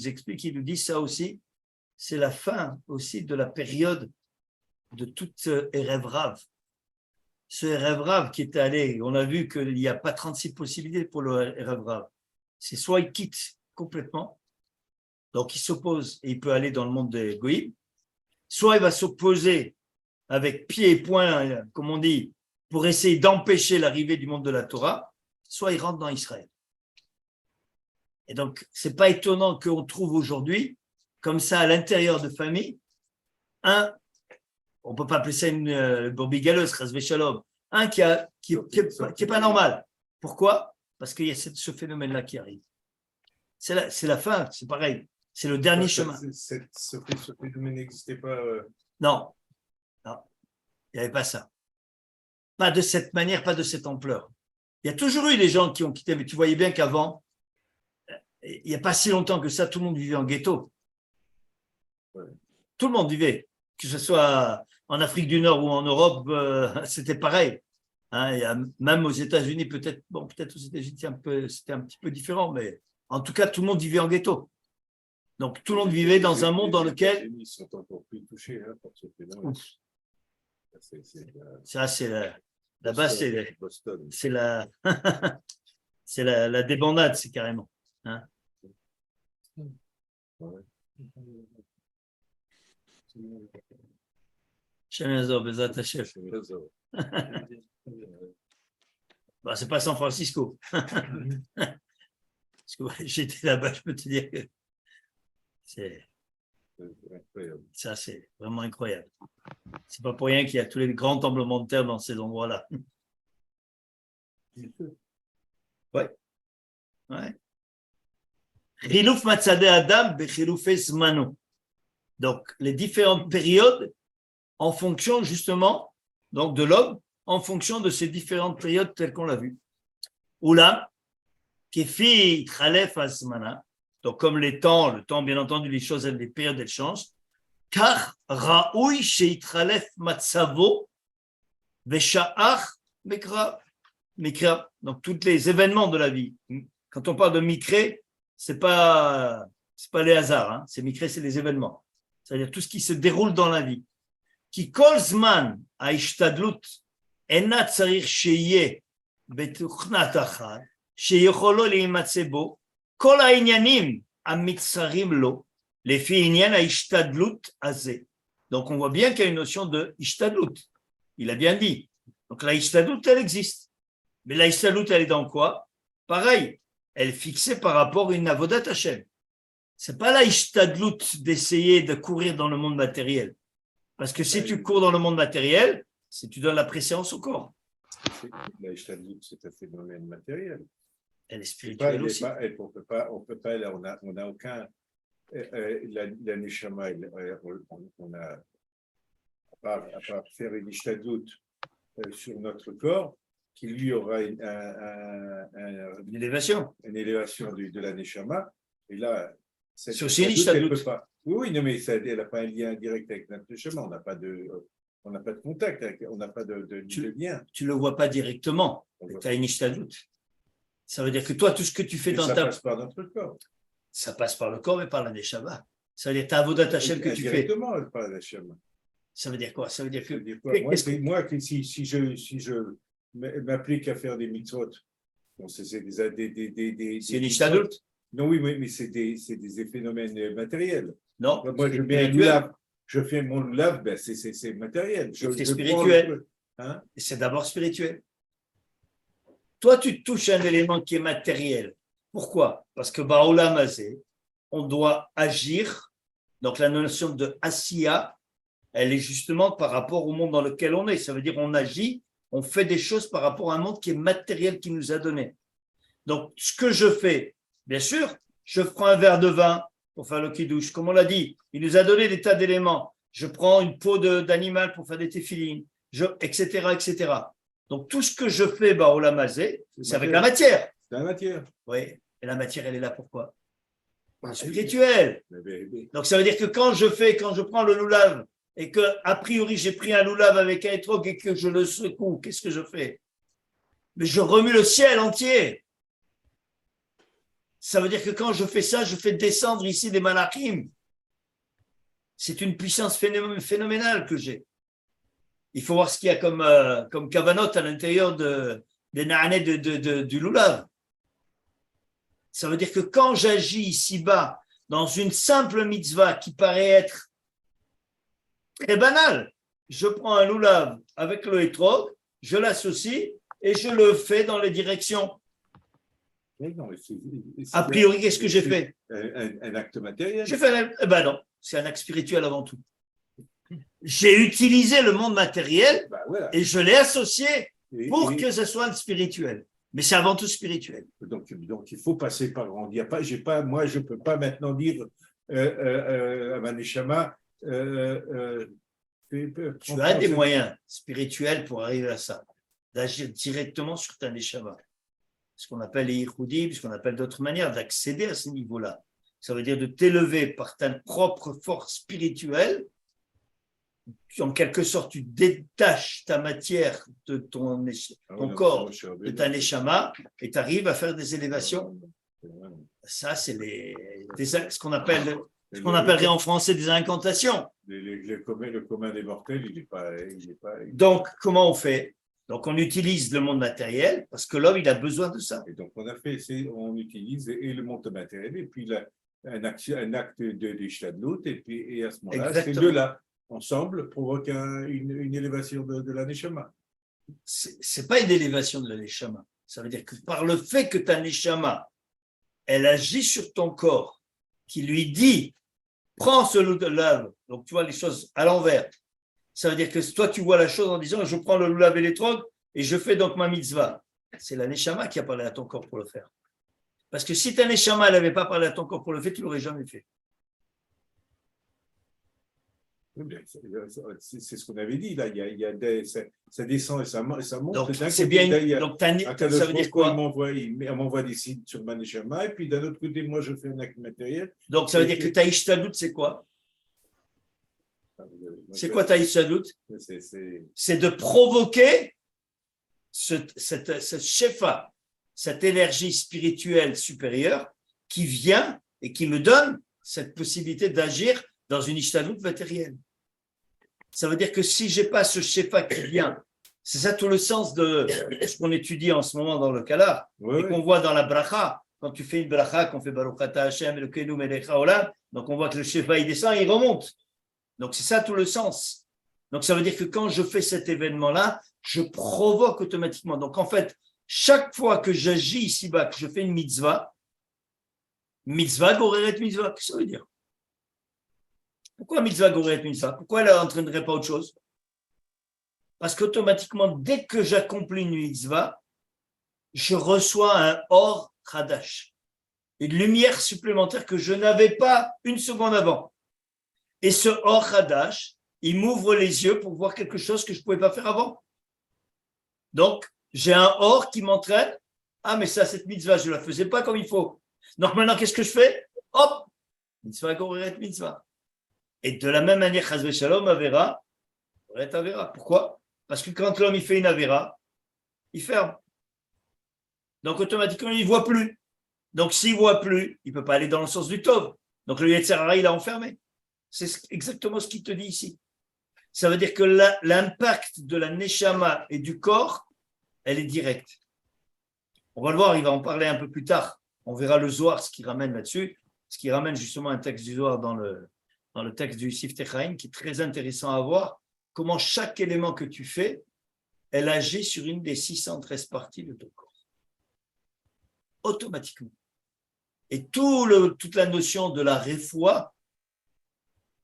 A: dit ça aussi. C'est la fin aussi de la période de toute Erev Rav. Ce Erev Rav qui est allé, on a vu qu'il n'y a pas 36 possibilités pour le Erev Rav. C'est soit il quitte complètement, donc il s'oppose et il peut aller dans le monde des Goïm, soit il va s'opposer avec pied et poing, comme on dit, pour essayer d'empêcher l'arrivée du monde de la Torah, soit il rentre dans Israël. Et donc, ce n'est pas étonnant qu'on trouve aujourd'hui, comme ça, à l'intérieur de familles, on ne peut pas appeler ça une brebis galeuse, Chas Shalom, qui est pas normal. Pourquoi? Parce qu'il y a ce phénomène-là qui arrive. C'est la fin, c'est pareil. C'est le dernier chemin.
E: Ce phénomène n'existait pas.
A: Non, il n'y avait pas ça. Pas de cette manière, pas de cette ampleur. Il y a toujours eu des gens qui ont quitté, mais tu voyais bien qu'avant, il n'y a pas si longtemps que ça, tout le monde vivait en ghetto.
E: Ouais.
A: Tout le monde vivait, que ce soit en Afrique du Nord ou en Europe, c'était pareil. Hein, même aux États-Unis, peut-être aux États-Unis, c'était un petit peu différent, mais en tout cas, tout le monde vivait en ghetto. Donc, tout le monde vivait dans un monde dans lequel…
E: Ils sont encore plus touchés par ce phénomène.
A: Ça, c'est là-bas,
E: Boston.
A: c'est la débandade, c'est carrément. Hein.
E: Ouais.
A: Shem Yazor, Bezat Hashem. Bah, c'est pas San Francisco. Parce que j'étais là-bas, je peux te dire que ça, c'est vraiment incroyable. C'est pas pour rien qu'il y a tous les grands tremblements de terre dans ces endroits-là. Ouais. Chilouf Matzadeh Adam bechiloufei zmano. Donc, les différentes périodes en fonction justement donc de l'homme, en fonction de ces différentes périodes telles qu'on l'a vu. Oula, kefi chalef azmana. Donc, comme le temps, bien entendu, les choses, les périodes, elles changent. Car raoui sheitchalef matzavo vesha'ach mikra. Donc, tous les événements de la vie. Quand on parle de mikré, c'est pas les hasards, hein. C'est mikré, c'est les événements. C'est-à-dire tout ce qui se déroule dans la vie. Qui kol zman ha'ishtadlut ena tzarich sheyeh betuchnat achad sheyecholo leimatze bo kol ha'inyanim hamitzarim lo lefi inyan ha'ishtadlut hazeh. Donc on voit bien qu'il y a une notion de ishtadlut. Il a bien dit. Donc la ishtadlut, elle existe. Mais la ishtadlut, elle est dans quoi? Pareil, elle est fixée par rapport à une avodat Hashem. C'est pas la ishtadlut d'essayer de courir dans le monde matériel. Parce que si tu cours dans le monde matériel, c'est tu donnes la préséance au corps.
E: La ishtadlut, c'est un phénomène matériel.
A: Elle est spirituelle aussi.
E: On peut pas, on n'a aucun. La neshama, on a, à part faire une ishtadlut sur notre corps, qui lui aura une
A: élévation.
E: Une élévation de la neshama. Et là,
A: c'est aussi une ishtadlut.
E: Oui, non, mais elle n'a pas un lien direct avec notre neshama. On n'a pas de contact, on n'a pas de lien.
A: Tu ne le vois pas directement. Tu as une ishtadlut. Ça veut dire que toi, tout ce que tu fais dans ta…
E: Ça passe par notre corps.
A: Ça passe par le corps et par la neshama. Ça veut dire ta avodat Hashem que tu fais.
E: Directement par la neshama.
A: Ça veut dire quoi? Ça veut dire que…
E: Moi, si je m'applique à faire des mitzvot, bon, c'est
A: une ishtadlut.
E: Non, oui, mais c'est des phénomènes matériels.
A: Non,
E: moi, je fais mon lulav, c'est matériel.
A: C'est spirituel.
E: Hein?
A: C'est d'abord spirituel. toi, tu touches un élément qui est matériel. Pourquoi? Parce que Baolam Hazé, on doit agir. Donc, la notion de Asiya, elle est justement par rapport au monde dans lequel on est. Ça veut dire on agit, on fait des choses par rapport à un monde qui est matériel, qui nous a donné. Donc, ce que je fais, bien sûr, je prends un verre de vin pour faire le kidouche. Comme on l'a dit, il nous a donné des tas d'éléments. Je prends une peau d'animal pour faire des téphilines, etc., etc. Donc, tout ce que je fais, Baolam Hazé, c'est avec la matière.
E: C'est la matière.
A: Oui, et la matière, elle est là pourquoi? Spirituelle. Donc, ça veut dire que quand je prends le loulav et que, a priori, j'ai pris un loulav avec un étrog et que je le secoue, qu'est-ce que je fais? Mais je remue le ciel entier. Ça veut dire que quand je fais ça, je fais descendre ici des malachim. C'est une puissance phénoménale que j'ai. Il faut voir ce qu'il y a comme kavanot à l'intérieur des naanais du loulav. Ça veut dire que quand j'agis ici-bas dans une simple mitzvah qui paraît être très banale, je prends un loulav avec le hétrog, je l'associe et je le fais dans les directions. A priori, qu'est-ce que j'ai fait?
E: Un acte matériel.
A: Ben non, c'est un acte spirituel avant tout. J'ai utilisé le monde matériel
E: Voilà.
A: et je l'ai associé pour que ce soit spirituel. Mais c'est avant tout spirituel.
E: Donc, il faut passer par. Moi, je ne peux pas maintenant dire à ma neshama.
A: Tu as des moyens spirituels pour arriver à ça, d'agir directement sur ta neshama. Ce qu'on appelle les yichoudim, ce qu'on appelle d'autres manières d'accéder à ce niveau-là. Ça veut dire de t'élever par ta propre force spirituelle. En quelque sorte, tu détaches ta matière de ton corps, de ta neshama, et tu arrives à faire des élévations. Ça, c'est ce qu'on appellerait en français des incantations.
E: Le commun des mortels, il n'est pas.
A: Donc, comment on fait? Donc, on utilise le monde matériel parce que l'homme, il a besoin de ça.
E: Et donc, on utilise et le monde matériel et puis un acte de shtadlut, et à ce moment-là, ces deux-là, ensemble, provoquent une élévation de la neshama.
A: Ce n'est pas une élévation de la neshama. Ça veut dire que par le fait que ta neshama, elle agit sur ton corps, qui lui dit, prends ce loulav, donc tu vois les choses à l'envers. Ça veut dire que toi, tu vois la chose en disant, je prends le loulav et l'étrog et je fais donc ma mitzvah. C'est la neshama qui a parlé à ton corps pour le faire. Parce que si ta neshama, elle n'avait pas parlé à ton corps pour le faire, tu ne l'aurais jamais fait.
E: C'est ce qu'on avait dit, là. Ça descend et ça monte.
A: Donc, c'est bien. Donc, ça veut dire quoi?
E: Il m'envoie des signes sur ma neshama, et puis d'un autre côté, moi, je fais un acte matériel.
A: Donc, ça veut dire que ta ishtadlut, c'est quoi? C'est quoi ta ishtadlut? C'est de provoquer cette shefa, cette énergie spirituelle supérieure qui vient et qui me donne cette possibilité d'agir dans une ishtadlut matérielle. Ça veut dire que si je n'ai pas ce shefa qui vient, c'est ça tout le sens de ce qu'on étudie en ce moment dans le Kala, et qu'on voit dans la bracha. Quand tu fais une bracha, qu'on fait Baruch Ata Hashem Elokeinu Melech Haolam, donc on voit que le shefa il descend, il remonte. Donc c'est ça tout le sens. Donc ça veut dire que quand je fais cet événement-là, je provoque automatiquement. Donc en fait, chaque fois que j'agis ici-bas, que je fais une mitzvah goreret mitzvah, qu'est-ce que ça veut dire? Pourquoi mitzvah goreret mitzvah? Pourquoi elle n'entraînerait pas autre chose? Parce qu'automatiquement, dès que j'accomplis une mitzvah, je reçois un or chadash, une lumière supplémentaire que je n'avais pas une seconde avant. Et ce or chadash, il m'ouvre les yeux pour voir quelque chose que je ne pouvais pas faire avant. Donc, j'ai un or qui m'entraîne. Ah, mais ça, cette mitzvah, je ne la faisais pas comme il faut. Donc maintenant, qu'est-ce que je fais? Hop, mitzvah goreret mitzvah. Et de la même manière, chas v'shalom, avera, goreret avera. Pourquoi? Parce que quand l'homme il fait une avera, il ferme. Donc automatiquement, il ne voit plus. Donc s'il ne voit plus, il ne peut pas aller dans le sens du tov. Donc le Yetzer Hara, il a enfermé. C'est exactement ce qu'il te dit ici. Ça veut dire que l'impact de la neshama et du corps, elle est directe. On va le voir, il va en parler un peu plus tard. On verra le Zohar, ce qui ramène là-dessus, ce qui ramène justement un texte du Zohar dans le texte du Siftei Chaim, qui est très intéressant à voir, comment chaque élément que tu fais, elle agit sur une des 613 parties de ton corps. automatiquement. Et toute la notion de la réfoua,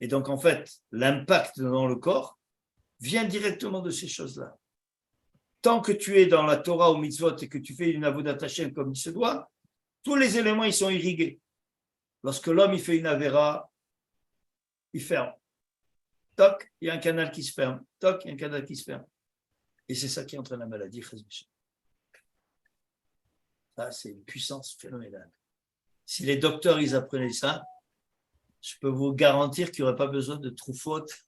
A: et donc en fait l'impact dans le corps, vient directement de ces choses-là. Tant que tu es dans la Torah ou mitzvot et que tu fais une avodat Hashem comme il se doit, tous les éléments ils sont irrigués. Lorsque l'homme il fait une avéra, il ferme. Toc, il y a un canal qui se ferme. Toc, il y a un canal qui se ferme. Et c'est ça qui entraîne la maladie. Ça, c'est une puissance phénoménale. Si les docteurs ils apprenaient ça, je peux vous garantir qu'il n'y aurait pas besoin de troufautes.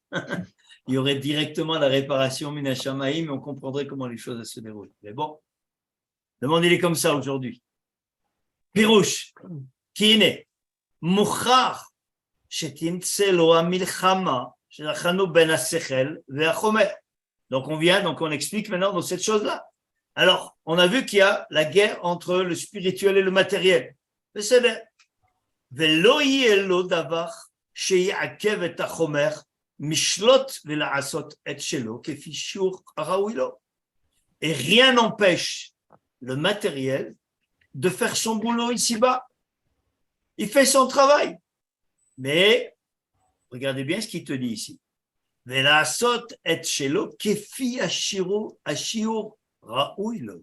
A: Il y aurait directement la réparation minashamaïm et on comprendrait comment les choses se déroulent. Mais bon, le monde il est comme ça aujourd'hui. Pirouche, Kine, Mouchar, Shetimtse lo amilchama, Shelachanu ben asechel ve'achomer. Donc on explique maintenant dans cette chose-là. Alors, on a vu qu'il y a la guerre entre le spirituel et le matériel. C'est ולא יהיה לו דבר שיעכב את החומר משלוט ולעשות את שלו כפי שהוא ראוי לו. Et rien n'empêche le matériel de faire son boulot ici-bas. Il fait son travail. Mais, regardez bien ce qu'il te dit ici. ולעשות את שלו כפי השיעור ראוי לו.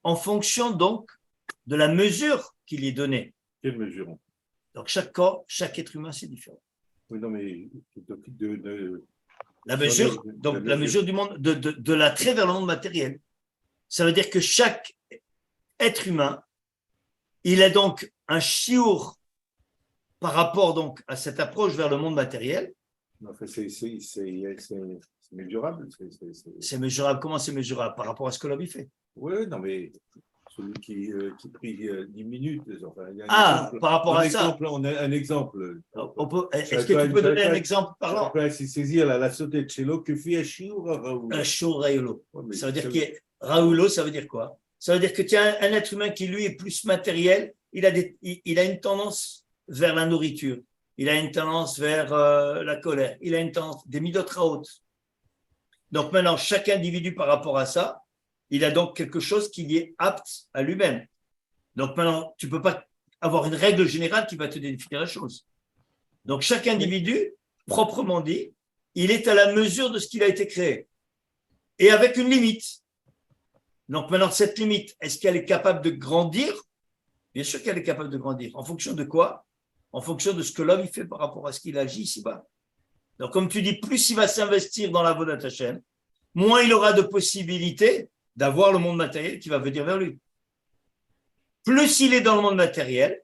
A: En fonction donc de la mesure qu'il est donnée.
E: Quelle mesure?
A: Donc, chaque corps, chaque être humain, c'est différent.
E: Oui, non, mais
A: la mesure, donc la mesure du monde, de l'attrait vers le monde matériel. Ça veut dire que chaque être humain, il a donc un chiour par rapport donc à cette approche vers le monde matériel.
E: Enfin, c'est mesurable.
A: C'est mesurable. Comment c'est mesurable? Par rapport à ce que l'homme y fait.
E: Oui, non, mais celui qui prie 10 minutes. Enfin, il y a
A: par rapport à ça.
E: On a un exemple.
A: Est-ce que tu peux donner un exemple parlant?
E: On peut saisir la sautée de Chélo que fait un chiour Raoul.
A: Un chiour Raoulo. Ça veut dire qu'il est Raoulo, ça veut dire quoi? Ça veut dire que tu as un être humain qui, lui, est plus matériel. Il a une tendance vers la nourriture. Il a une tendance vers la colère. Il a une tendance des midotes hautes. Donc maintenant, chaque individu par rapport à ça, il a donc quelque chose qui est apte à lui-même. Donc maintenant, tu ne peux pas avoir une règle générale qui va te définir la chose. Donc chaque individu, proprement dit, il est à la mesure de ce qu'il a été créé. Et avec une limite. Donc maintenant, cette limite, est-ce qu'elle est capable de grandir? Bien sûr qu'elle est capable de grandir. En fonction de quoi? En fonction de ce que l'homme fait par rapport à ce qu'il agit ici-bas. Donc comme tu dis, plus il va s'investir dans la Avodat Hashem, moins il aura de possibilités d'avoir le monde matériel qui va venir vers lui. Plus il est dans le monde matériel,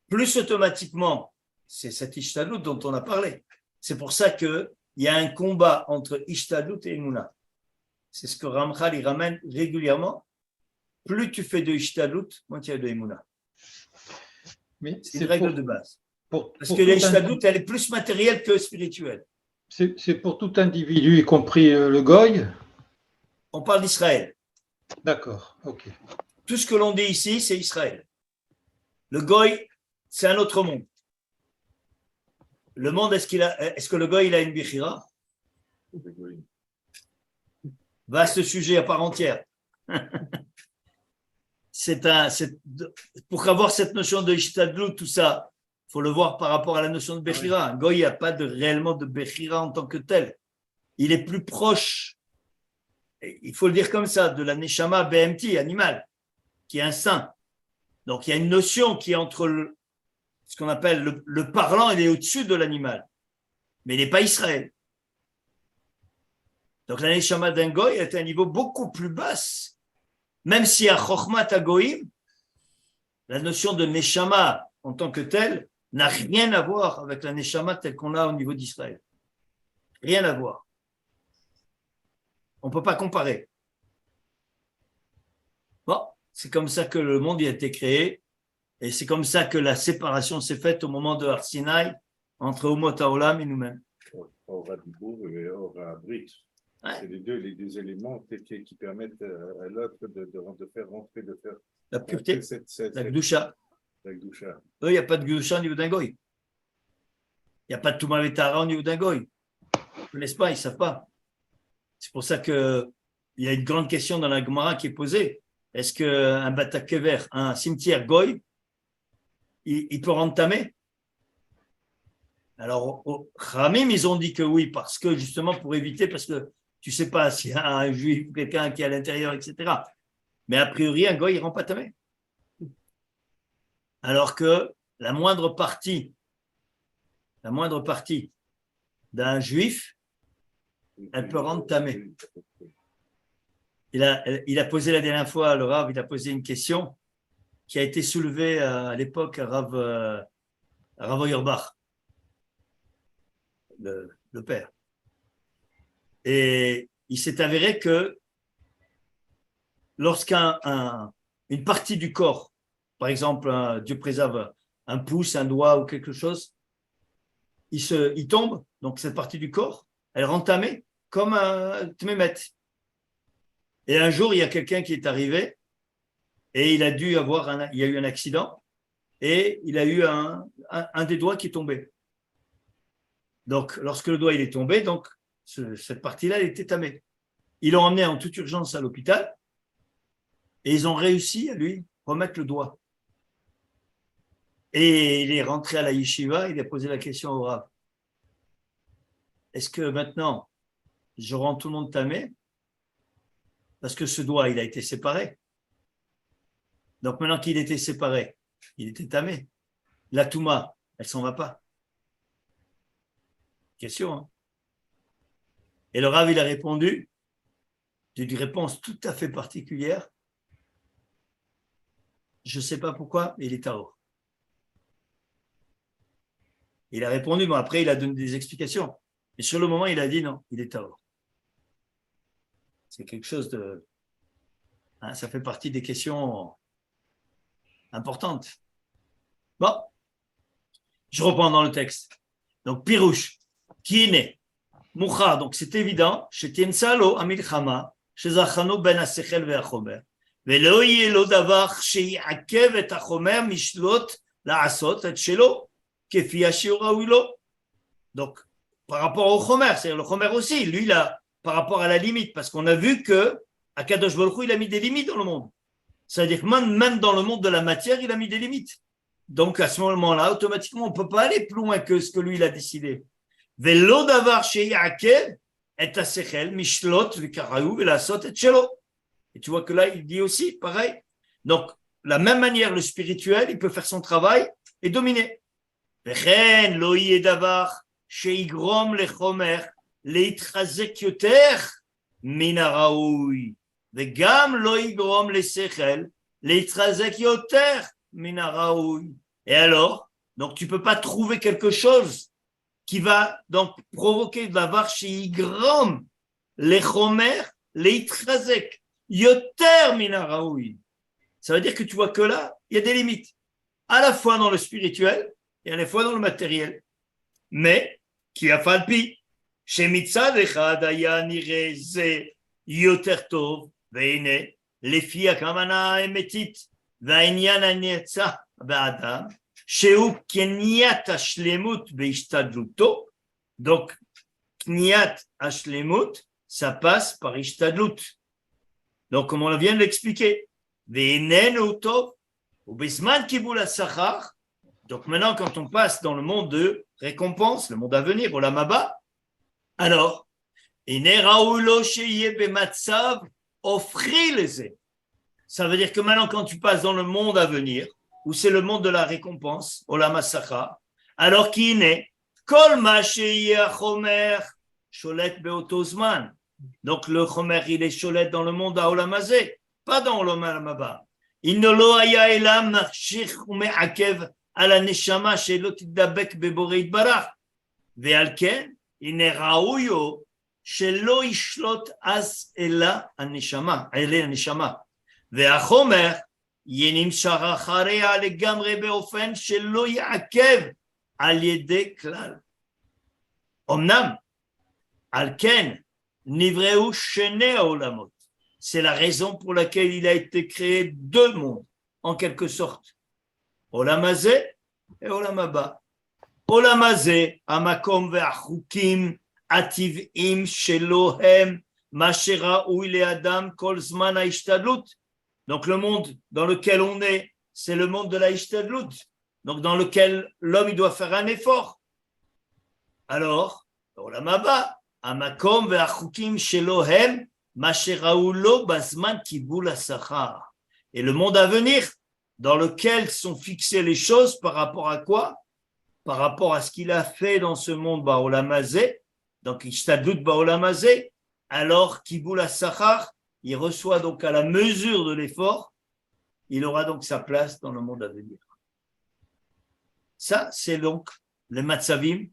A: plus automatiquement, c'est cette Ishtadlut dont on a parlé. C'est pour ça qu'il y a un combat entre Ishtadlut et Emouna. C'est ce que Ramchal il ramène régulièrement. Plus tu fais de Ishtadlut, moins tu as de Emouna. C'est une règle de base. Parce que l'Ishtadlut, elle est plus matérielle que spirituelle.
F: C'est pour tout individu, y compris le goy?
A: On parle d'Israël.
F: D'accord, ok.
A: Tout ce que l'on dit ici, c'est Israël. Le goy, c'est un autre monde. Le monde, est-ce que le goy, il a une bichira? Vaste sujet à part entière. Pour avoir cette notion de Ishtadlut, tout ça, il faut le voir par rapport à la notion de Bechira. Un goy, il n'y a pas réellement de Bechira en tant que tel. Il est plus proche, il faut le dire comme ça, de la Neshama BMT, animal, qui est un saint. Donc il y a une notion qui est entre ce qu'on appelle le parlant, il est au-dessus de l'animal. Mais il n'est pas Israël. Donc la Neshama d'un goy est à un niveau beaucoup plus basse. Même si à Chochmat Hagoïm, la notion de Neshama en tant que telle n'a rien à voir avec la Neshama telle qu'on a au niveau d'Israël. Rien à voir. On ne peut pas comparer. Bon, c'est comme ça que le monde a été créé et c'est comme ça que la séparation s'est faite au moment de Har Sinaï entre Umot HaOlam et nous-mêmes.
E: Aura Dibour et Aura Brit.
A: Ouais.
E: C'est les deux éléments qui permettent à l'autre de faire rentrer, de faire
A: la pureté, la Gdusha.
E: La Gdusha.
A: Eux, il n'y a pas de Gdusha au niveau d'un goy. Il n'y a pas de Touma Vetara au niveau d'un goy. Ils ne connaissent pas, ils ne savent pas. C'est pour ça qu'il y a une grande question dans la Gemara qui est posée. est-ce qu'un batakever, un cimetière goy, il peut rendre tamé? Alors, au Khamim, ils ont dit que oui, parce que justement pour éviter, parce que tu ne sais pas s'il y a un juif, quelqu'un qui est à l'intérieur, etc. Mais a priori, un goy, il ne rend pas tamé. Alors que la moindre partie d'un juif, elle peut rendre tamé. Il a posé la dernière fois, le Rav, il a posé une question qui a été soulevée à l'époque à Rav Auerbach, le père. Et il s'est avéré que lorsqu'une partie du corps, par exemple, Dieu préserve, un pouce, un doigt ou quelque chose, il tombe, donc cette partie du corps, elle rend tamé comme un tmémet. Et un jour, il y a quelqu'un qui est arrivé et il y a eu un accident et il a eu un des doigts qui est tombé. Donc, lorsque le doigt il est tombé, donc cette partie-là, elle était tamée. Ils l'ont emmené en toute urgence à l'hôpital et ils ont réussi à lui remettre le doigt. Et il est rentré à la yeshiva, il a posé la question au Rav. Est-ce que maintenant, je rends tout le monde tamé? Parce que ce doigt, il a été séparé. Donc maintenant qu'il était séparé, il était tamé. La touma, elle s'en va pas. Question, hein? Et le Rav, il a répondu d'une réponse tout à fait particulière. Je ne sais pas pourquoi, mais il est taor. Il a répondu, mais après, il a donné des explications. Et sur le moment, il a dit non, il est taor. C'est quelque chose de... Hein, ça fait partie des questions importantes. Bon, je reprends dans le texte. Donc, Pirouche, qui est né, Moucha, donc c'est évident, chez Tiensalo, Amilchama, chez Zachano ben Asechel ve'achomer, ולא יהיה לו דבר שיעכב את החומר משלוט לעשות את שלו, כפי השיעור ראוי לו. Donc, par rapport au Chomer, c'est-à-dire le Chomer aussi, lui, là, par rapport à la limite, parce qu'on a vu que Akadosh Baruch Hu, il a mis des limites dans le monde. C'est-à-dire que même dans le monde de la matière, il a mis des limites. Donc, à ce moment-là, automatiquement, on ne peut pas aller plus loin que ce que lui, il a décidé. ולא דבר שיעכב את השכל משלוט וכראוי ולעשות את שלו. Et tu vois que là, il dit aussi, pareil. Donc, de la même manière, le spirituel, il peut faire son travail et dominer. וכן לא יהיה דבר שיגרום לחומר להתחזק יותר מן הראוי, וגם לא יגרום לשכל להתחזק יותר מן הראוי. Et alors, donc tu ne peux pas trouver quelque chose qui va donc provoquer דבר שיגרום לחומר להתחזק יותר מן הראוי. Ça veut dire que tu vois que là, il y a des limites, à la fois dans le spirituel et à la fois dans le matériel. Mais, qui a falpi, שמצד אחד היה נראה זה יותר טוב, והנה, לפי הכוונה האמיתית, והעניין הנעצה באדם, שהוא קניית השלמות בהשתדלותו, donc, קניית השלמות, ça passe par השתדלות. Donc, comme on vient de l'expliquer, ואיננו טוב, ובזמן קיבול השכר, donc maintenant, quand on passe dans le monde de récompense, le monde à venir, au Lamaba, alors, ça veut dire que maintenant, quand tu passes dans le monde à venir, où c'est le monde de la récompense, au Lamasacha, alors qu'il est, Kol ma sheyeh chomer, sholet beotozman. Donc le chomer, il est sholet dans le monde à Olamazé, pas dans Olamaba. Il ne lo haya elam machich umeakev על הנשמה שלא תדבק בבורא יתברך, ועל כן, הנה ראוי הוא שלא ישלוט אז אלא הנשמה, והחומר יהיה נמשך אחריה לגמרי באופן שלא יעכב על ידי כלל. אמנם, על כן, נבראו שני העולמות. C'est la raison pour laquelle il a été créé deux mondes, en quelque sorte. עולם הזה ועולם הבא. עולם הזה, המקום והחוקים הטבעיים שלו הם מה שראוי לאדם כל זמן ההשתדלות, Donc le monde dans lequel on est, c'est le monde de la Ishtadlut, donc dans lequel l'homme il doit faire un effort. Alors, Olam Haba, Amakom ve'achukim shelo hem masherahu lo bazman kibul hasachar. Et le monde à venir, dans lequel sont fixées les choses par rapport à quoi? Par rapport à ce qu'il a fait dans ce monde Ba'olam hazeh, donc Ishtadlut Ba'olam hazeh, alors kibul hasachar, il reçoit donc à la mesure de l'effort, il aura donc sa place dans le monde à venir. Ça, c'est donc les Matzavim,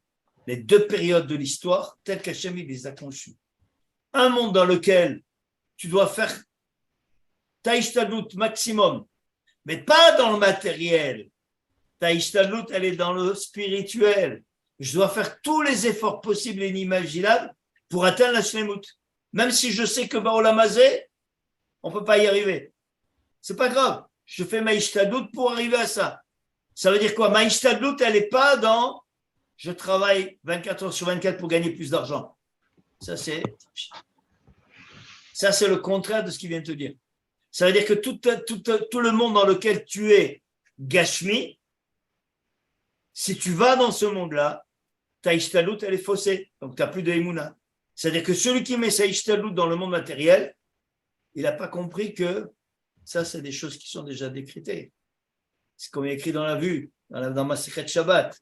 A: les deux périodes de l'histoire, telles qu'Hachem les a conçues. Un monde dans lequel tu dois faire ta ishtadlut maximum, mais pas dans le matériel. Ta ishtadlut, elle est dans le spirituel. Je dois faire tous les efforts possibles et inimaginables pour atteindre la shlemut. Même si je sais que Ba'olam hazeh, on ne peut pas y arriver. C'est pas grave. Je fais ma ishtadlut pour arriver à ça. Ça veut dire quoi? Ma ishtadlut, elle n'est pas dans je travaille 24 heures sur 24 pour gagner plus d'argent. Ça, c'est le contraire de ce qu'il vient de te dire. Ça veut dire que tout le monde dans lequel tu es gashmi, si tu vas dans ce monde-là, ta ishtadlut, elle est faussée. Donc, tu n'as plus de émouna. C'est-à-dire que celui qui met sa ishtadlut dans le monde matériel, il n'a pas compris que ça, c'est des choses qui sont déjà décrétées. C'est comme il est écrit dans la vue, dans ma secrète Shabbat.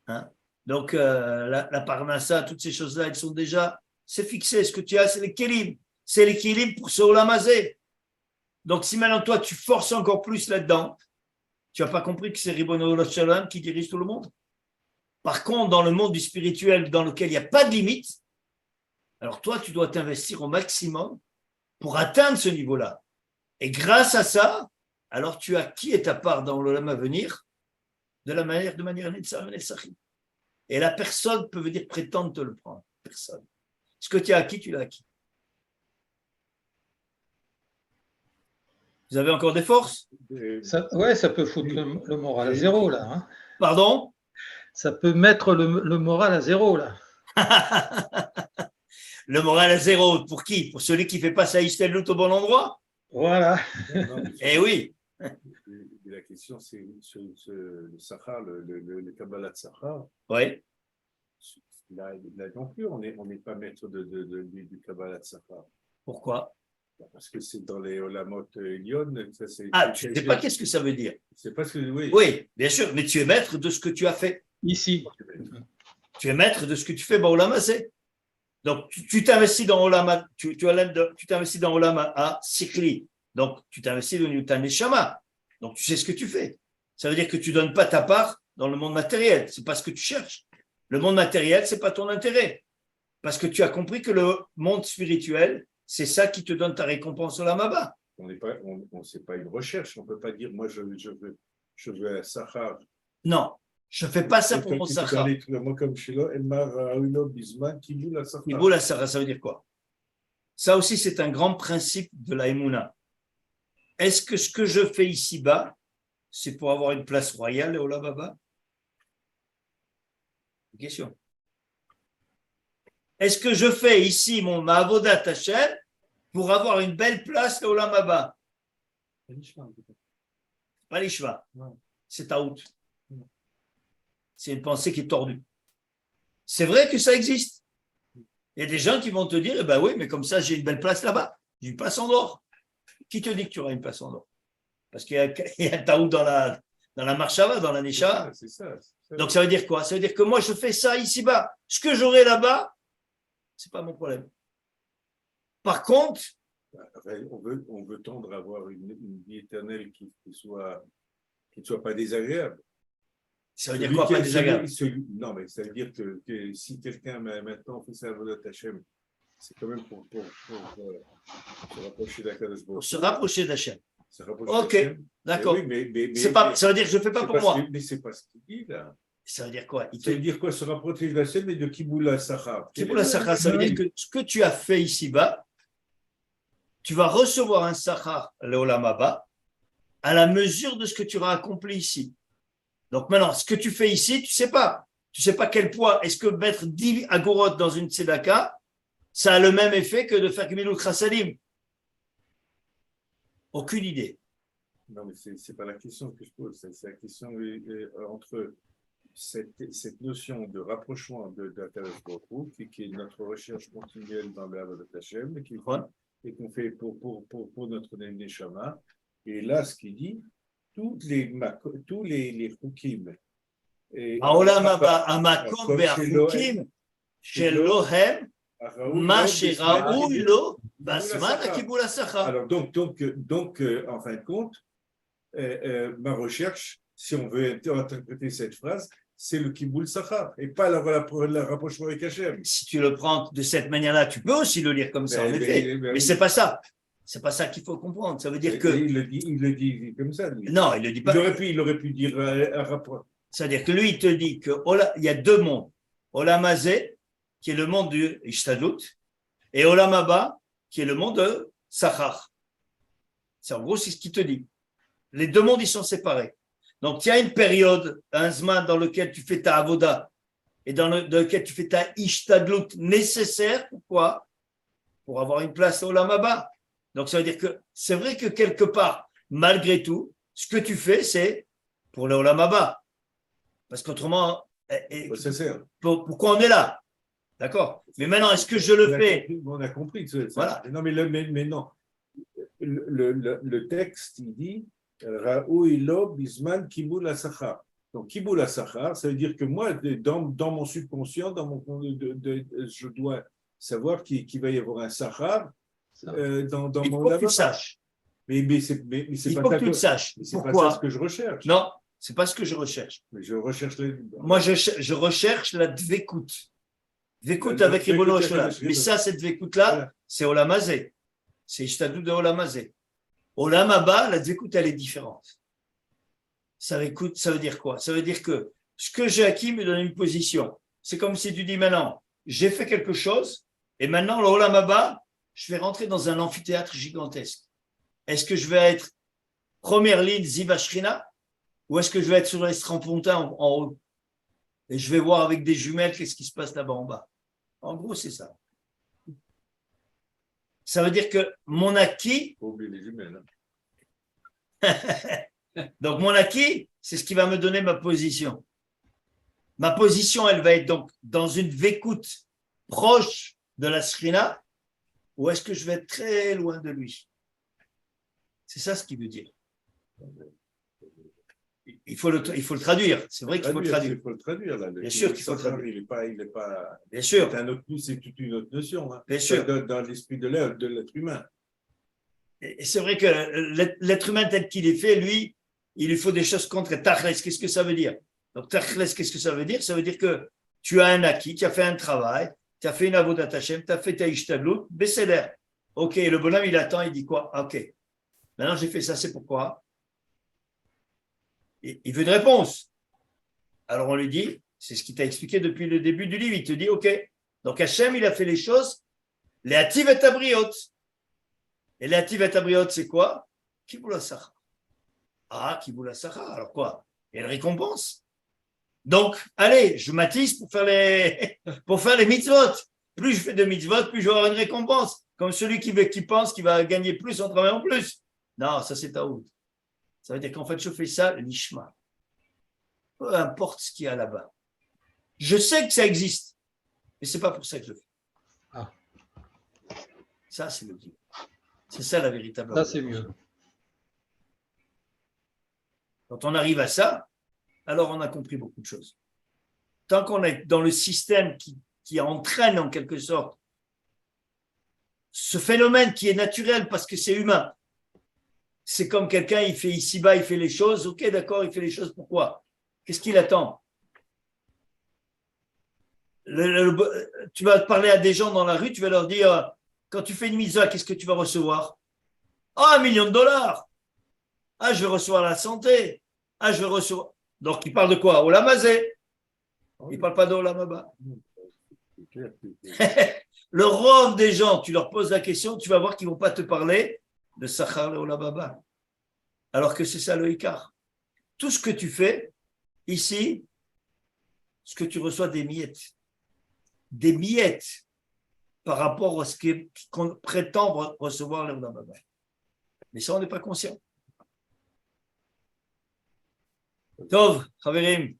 A: Hein? Donc, la parnassa, toutes ces choses-là, elles sont déjà, c'est fixé. Ce que tu as, c'est les kélim. C'est les kélim pour ce olam hazeh. Donc, si maintenant toi, tu forces encore plus là-dedans, tu n'as pas compris que c'est Ribono Shalom qui dirige tout le monde. Par contre, dans le monde du spirituel, dans lequel il n'y a pas de limite, alors toi, tu dois t'investir au maximum pour atteindre ce niveau-là. Et grâce à ça, alors tu as qui est ta part dans l'olam à venir de manière netzachim. Et la personne peut venir prétendre te le prendre. Personne. Ce que tu as acquis, tu l'as acquis. Vous avez encore des forces?
F: Ça peut foutre le moral à zéro, là. Hein.
A: Pardon?
F: Ça peut mettre le moral à zéro, là.
A: Le moral à zéro, pour qui? Pour celui qui ne fait pas sa ishtadlut au bon endroit?
F: Voilà.
A: Eh oui.
E: La question, c'est sur le Sahar, le Kabbalah de Sahar.
A: Oui.
E: Là non plus, on n'est pas maître du Kabbalah de Sahar.
A: Pourquoi?
E: Parce que c'est dans les Olamot Lyon.
A: Tu ne sais pas qu'est-ce que ça veut dire?
E: C'est pas ce que oui.
A: Oui, bien sûr, mais tu es maître de ce que tu as fait.
F: Ici.
A: Tu es maître de ce que tu fais dans Olam hazeh. Donc, tu t'investis dans Olam, tu t'investis dans Olam à Sikli. Donc, tu t'investis dans Newton Neshama. Donc, tu sais ce que tu fais. Ça veut dire que tu ne donnes pas ta part dans le monde matériel. Ce n'est pas ce que tu cherches. Le monde matériel, ce n'est pas ton intérêt. Parce que tu as compris que le monde spirituel, c'est ça qui te donne ta récompense au Lamaba.
E: C'est pas une recherche. On ne peut pas dire, moi, je veux un Sahar.
A: Non, je ne fais pas ça pour mon Sahar.
E: Moi, comme je suis là, Kiboul
A: Kiboul Sahar, ça veut dire quoi? Ça aussi, c'est un grand principe de la Emouna. Est-ce que ce que je fais ici-bas, c'est pour avoir une place royale au Lamaba? Question. Est-ce que je fais ici mon Ma'avodat Hashem pour avoir une belle place au Lamaba? Pas l'Ishva. C'est Taout. C'est une pensée qui est tordue. C'est vrai que ça existe. Il y a des gens qui vont te dire, eh ben oui, mais comme ça, j'ai une belle place là-bas. J'ai une place en or. Qui te dit que tu auras une place en or? Parce qu'il y a un Taout dans la Marshava, dans la Nesha.
E: C'est ça.
A: Donc ça veut dire quoi? Ça veut dire que moi, je fais ça ici-bas. Ce que j'aurai là-bas, c'est pas mon problème. Par contre,
E: on veut tendre à avoir une vie éternelle qui ne soit pas désagréable.
A: Ça veut dire quoi, pas désagréable?
E: Non, mais ça veut dire que si quelqu'un maintenant fait ça à Avodat Hashem, c'est quand même pour se rapprocher d'Akadosh Baruch Hu.
A: Pour se rapprocher d'Hachem.
E: Ok,
A: d'accord.
E: Oui, mais
A: ça veut dire que je ne fais pas pour moi.
E: Mais c'est pas ce qu'il dit là.
A: Ça veut dire quoi?
E: Ça veut dire quoi? Se rapprocher d'Hachem et de Kiboul Sahar.
A: Kiboul Sahar, ça veut dire que ce que tu as fait ici-bas, tu vas recevoir un Sahar, le Olam Haba, à la mesure de ce que tu auras accompli ici. Donc maintenant, ce que tu fais ici, tu ne sais pas. Tu ne sais pas quel poids. Est-ce que mettre 10 agorot dans une tzedaka, ça a le même effet que de faire Gemilut Chassadim? Aucune idée.
E: Non, mais c'est pas la question que je pose. C'est la question entre cette notion de rapprochement de Akadosh Baruch Hu, qui est notre recherche continuelle dans l'Avodat Hashem, et qu'on fait pour notre Neshama. Et là, ce qu'il dit, tous les Chukim.
A: העולם הבא, המקום והחוקים שלו הם מה שראוי לו בזמן הקיבול השכר.
E: Alors, donc, en fin de compte, ma recherche, si on veut interpréter cette phrase, c'est le Kiboul Sachar et pas le rapprochement avec Hachem.
A: Si tu le prends de cette manière-là, tu peux aussi le lire comme ça, en effet. Mais c'est pas ça. C'est pas ça qu'il faut comprendre. Ça veut dire que.
E: Il le dit comme ça. Lui.
A: Non, il le dit pas.
E: Il aurait pu dire un rapport.
A: C'est-à-dire que lui, il te dit qu'il y a deux mondes. Olam Hazeh, qui est le monde du Ishtadlut, et Olam Haba, qui est le monde de Sachar. C'est en gros, c'est ce qu'il te dit. Les deux mondes, ils sont séparés. Donc, il y a une période, un Zman, dans lequel tu fais ta Avoda et dans lequel tu fais ta Ishtadlut nécessaire. Pourquoi? Pour avoir une place au Olam Haba. Donc, ça veut dire que c'est vrai que quelque part, malgré tout, ce que tu fais, c'est pour le Olam Haba. Parce qu'autrement, pourquoi on est là? D'accord? Mais maintenant, est-ce que je le fais?
E: On a compris.
A: Voilà.
E: Non, mais non. Le texte, il dit Raoui lo bisman kiboul asachar. Donc, kiboul asachar, ça veut dire que moi, dans mon subconscient, je dois savoir qu'il va y avoir un sachar dans
A: il
E: mon
A: faut que tu le saches.
E: Mais c'est
A: Il
E: pas
A: faut que tu le saches.
E: Pourquoi?
A: Pourquoi?
E: C'est pas ce que je recherche.
A: Non, c'est pas ce que je recherche.
E: Mais je recherche
A: Moi, je recherche la dvekout. Dvekout avec Ribono Olam. Mais ça, cette dvekout-là, voilà. C'est Olam Hazeh. C'est Ishtadlut de Olam Hazeh. Olam Haba, la dvekout, elle est différente. Ça veut dire quoi? Ça veut dire que ce que j'ai acquis me donne une position. C'est comme si tu dis maintenant, j'ai fait quelque chose, et maintenant, le Olam Haba, je vais rentrer dans un amphithéâtre gigantesque. Est-ce que je vais être première ligne Ziva Shrina, ou est-ce que je vais être sur les strapontins en haut? Et je vais voir avec des jumelles qu'est-ce qui se passe là-bas en bas. En gros, c'est ça. Ça veut dire que mon acquis.
E: Faut oublier les jumelles.
A: Donc, mon acquis, c'est ce qui va me donner ma position. Ma position, elle va être donc dans une vécoute proche de la Shrina, ou est-ce que je vais être très loin de lui? C'est ça ce qu'il veut dire. Il faut le traduire. C'est vrai qu'il faut le traduire.
E: Il faut le traduire. Là.
A: Bien sûr qu'il faut le traduire.
E: Il n'est pas.
A: Bien sûr.
E: C'est toute une autre notion. Hein.
A: Bien sûr.
E: Dans l'esprit de l'être humain.
A: Et c'est vrai que l'être humain tel qu'il est fait, lui, il lui faut des choses concrètes. Tachles, qu'est-ce que ça veut dire? Donc, Tachles, qu'est-ce que ça veut dire? Ça veut dire que tu as un acquis, tu as fait un travail, tu as fait une avodat Hashem, tu as fait ta ishtadlut, Besséler. Ok, le bonhomme, il attend, il dit quoi? Ok. Maintenant, j'ai fait ça, c'est pourquoi? Il veut une réponse. Alors, on lui dit, c'est ce qu'il t'a expliqué depuis le début du livre. Il te dit, ok. Donc, Hashem, il a fait les choses, les ativ et abriot. Et les ativ et abriot, c'est quoi? Kiboul HaSachar. Ah, Kiboul HaSachar. Alors quoi? Il y a une récompense. Donc, allez, je m'attise pour faire les mitzvot. Plus je fais de mitzvot, plus je vais avoir une récompense. Comme celui qui pense qu'il va gagner plus en travaillant plus. Non, ça c'est taout. Ça veut dire qu'en fait, je fais ça, l'ishma. Peu importe ce qu'il y a là-bas. Je sais que ça existe, mais ce n'est pas pour ça que je le fais.
F: Ah.
A: Ça, c'est le dit. C'est ça la véritable.
F: Ça, c'est mieux.
A: Quand on arrive à ça, alors on a compris beaucoup de choses. Tant qu'on est dans le système qui entraîne en quelque sorte ce phénomène qui est naturel parce que c'est humain, c'est comme quelqu'un, il fait ici-bas, il fait les choses, ok, d'accord, il fait les choses, pourquoi? Qu'est-ce qu'il attend? Tu vas parler à des gens dans la rue, tu vas leur dire, quand tu fais une mitzvah, qu'est-ce que tu vas recevoir? Ah, $1 million. Ah, je vais recevoir la santé. Ah, je vais recevoir. Donc, il parle de quoi? Olam Hazeh. Il ne parle pas d'Olam Haba. Le rôle des gens, tu leur poses la question, tu vas voir qu'ils ne vont pas te parler de Sachar et Olam Haba. Alors que c'est ça le Ikar. Tout ce que tu fais ici, ce que tu reçois des miettes par rapport à ce qu'on prétend recevoir le Olam Haba. Mais ça, on n'est pas conscient. Tov, Chaverim.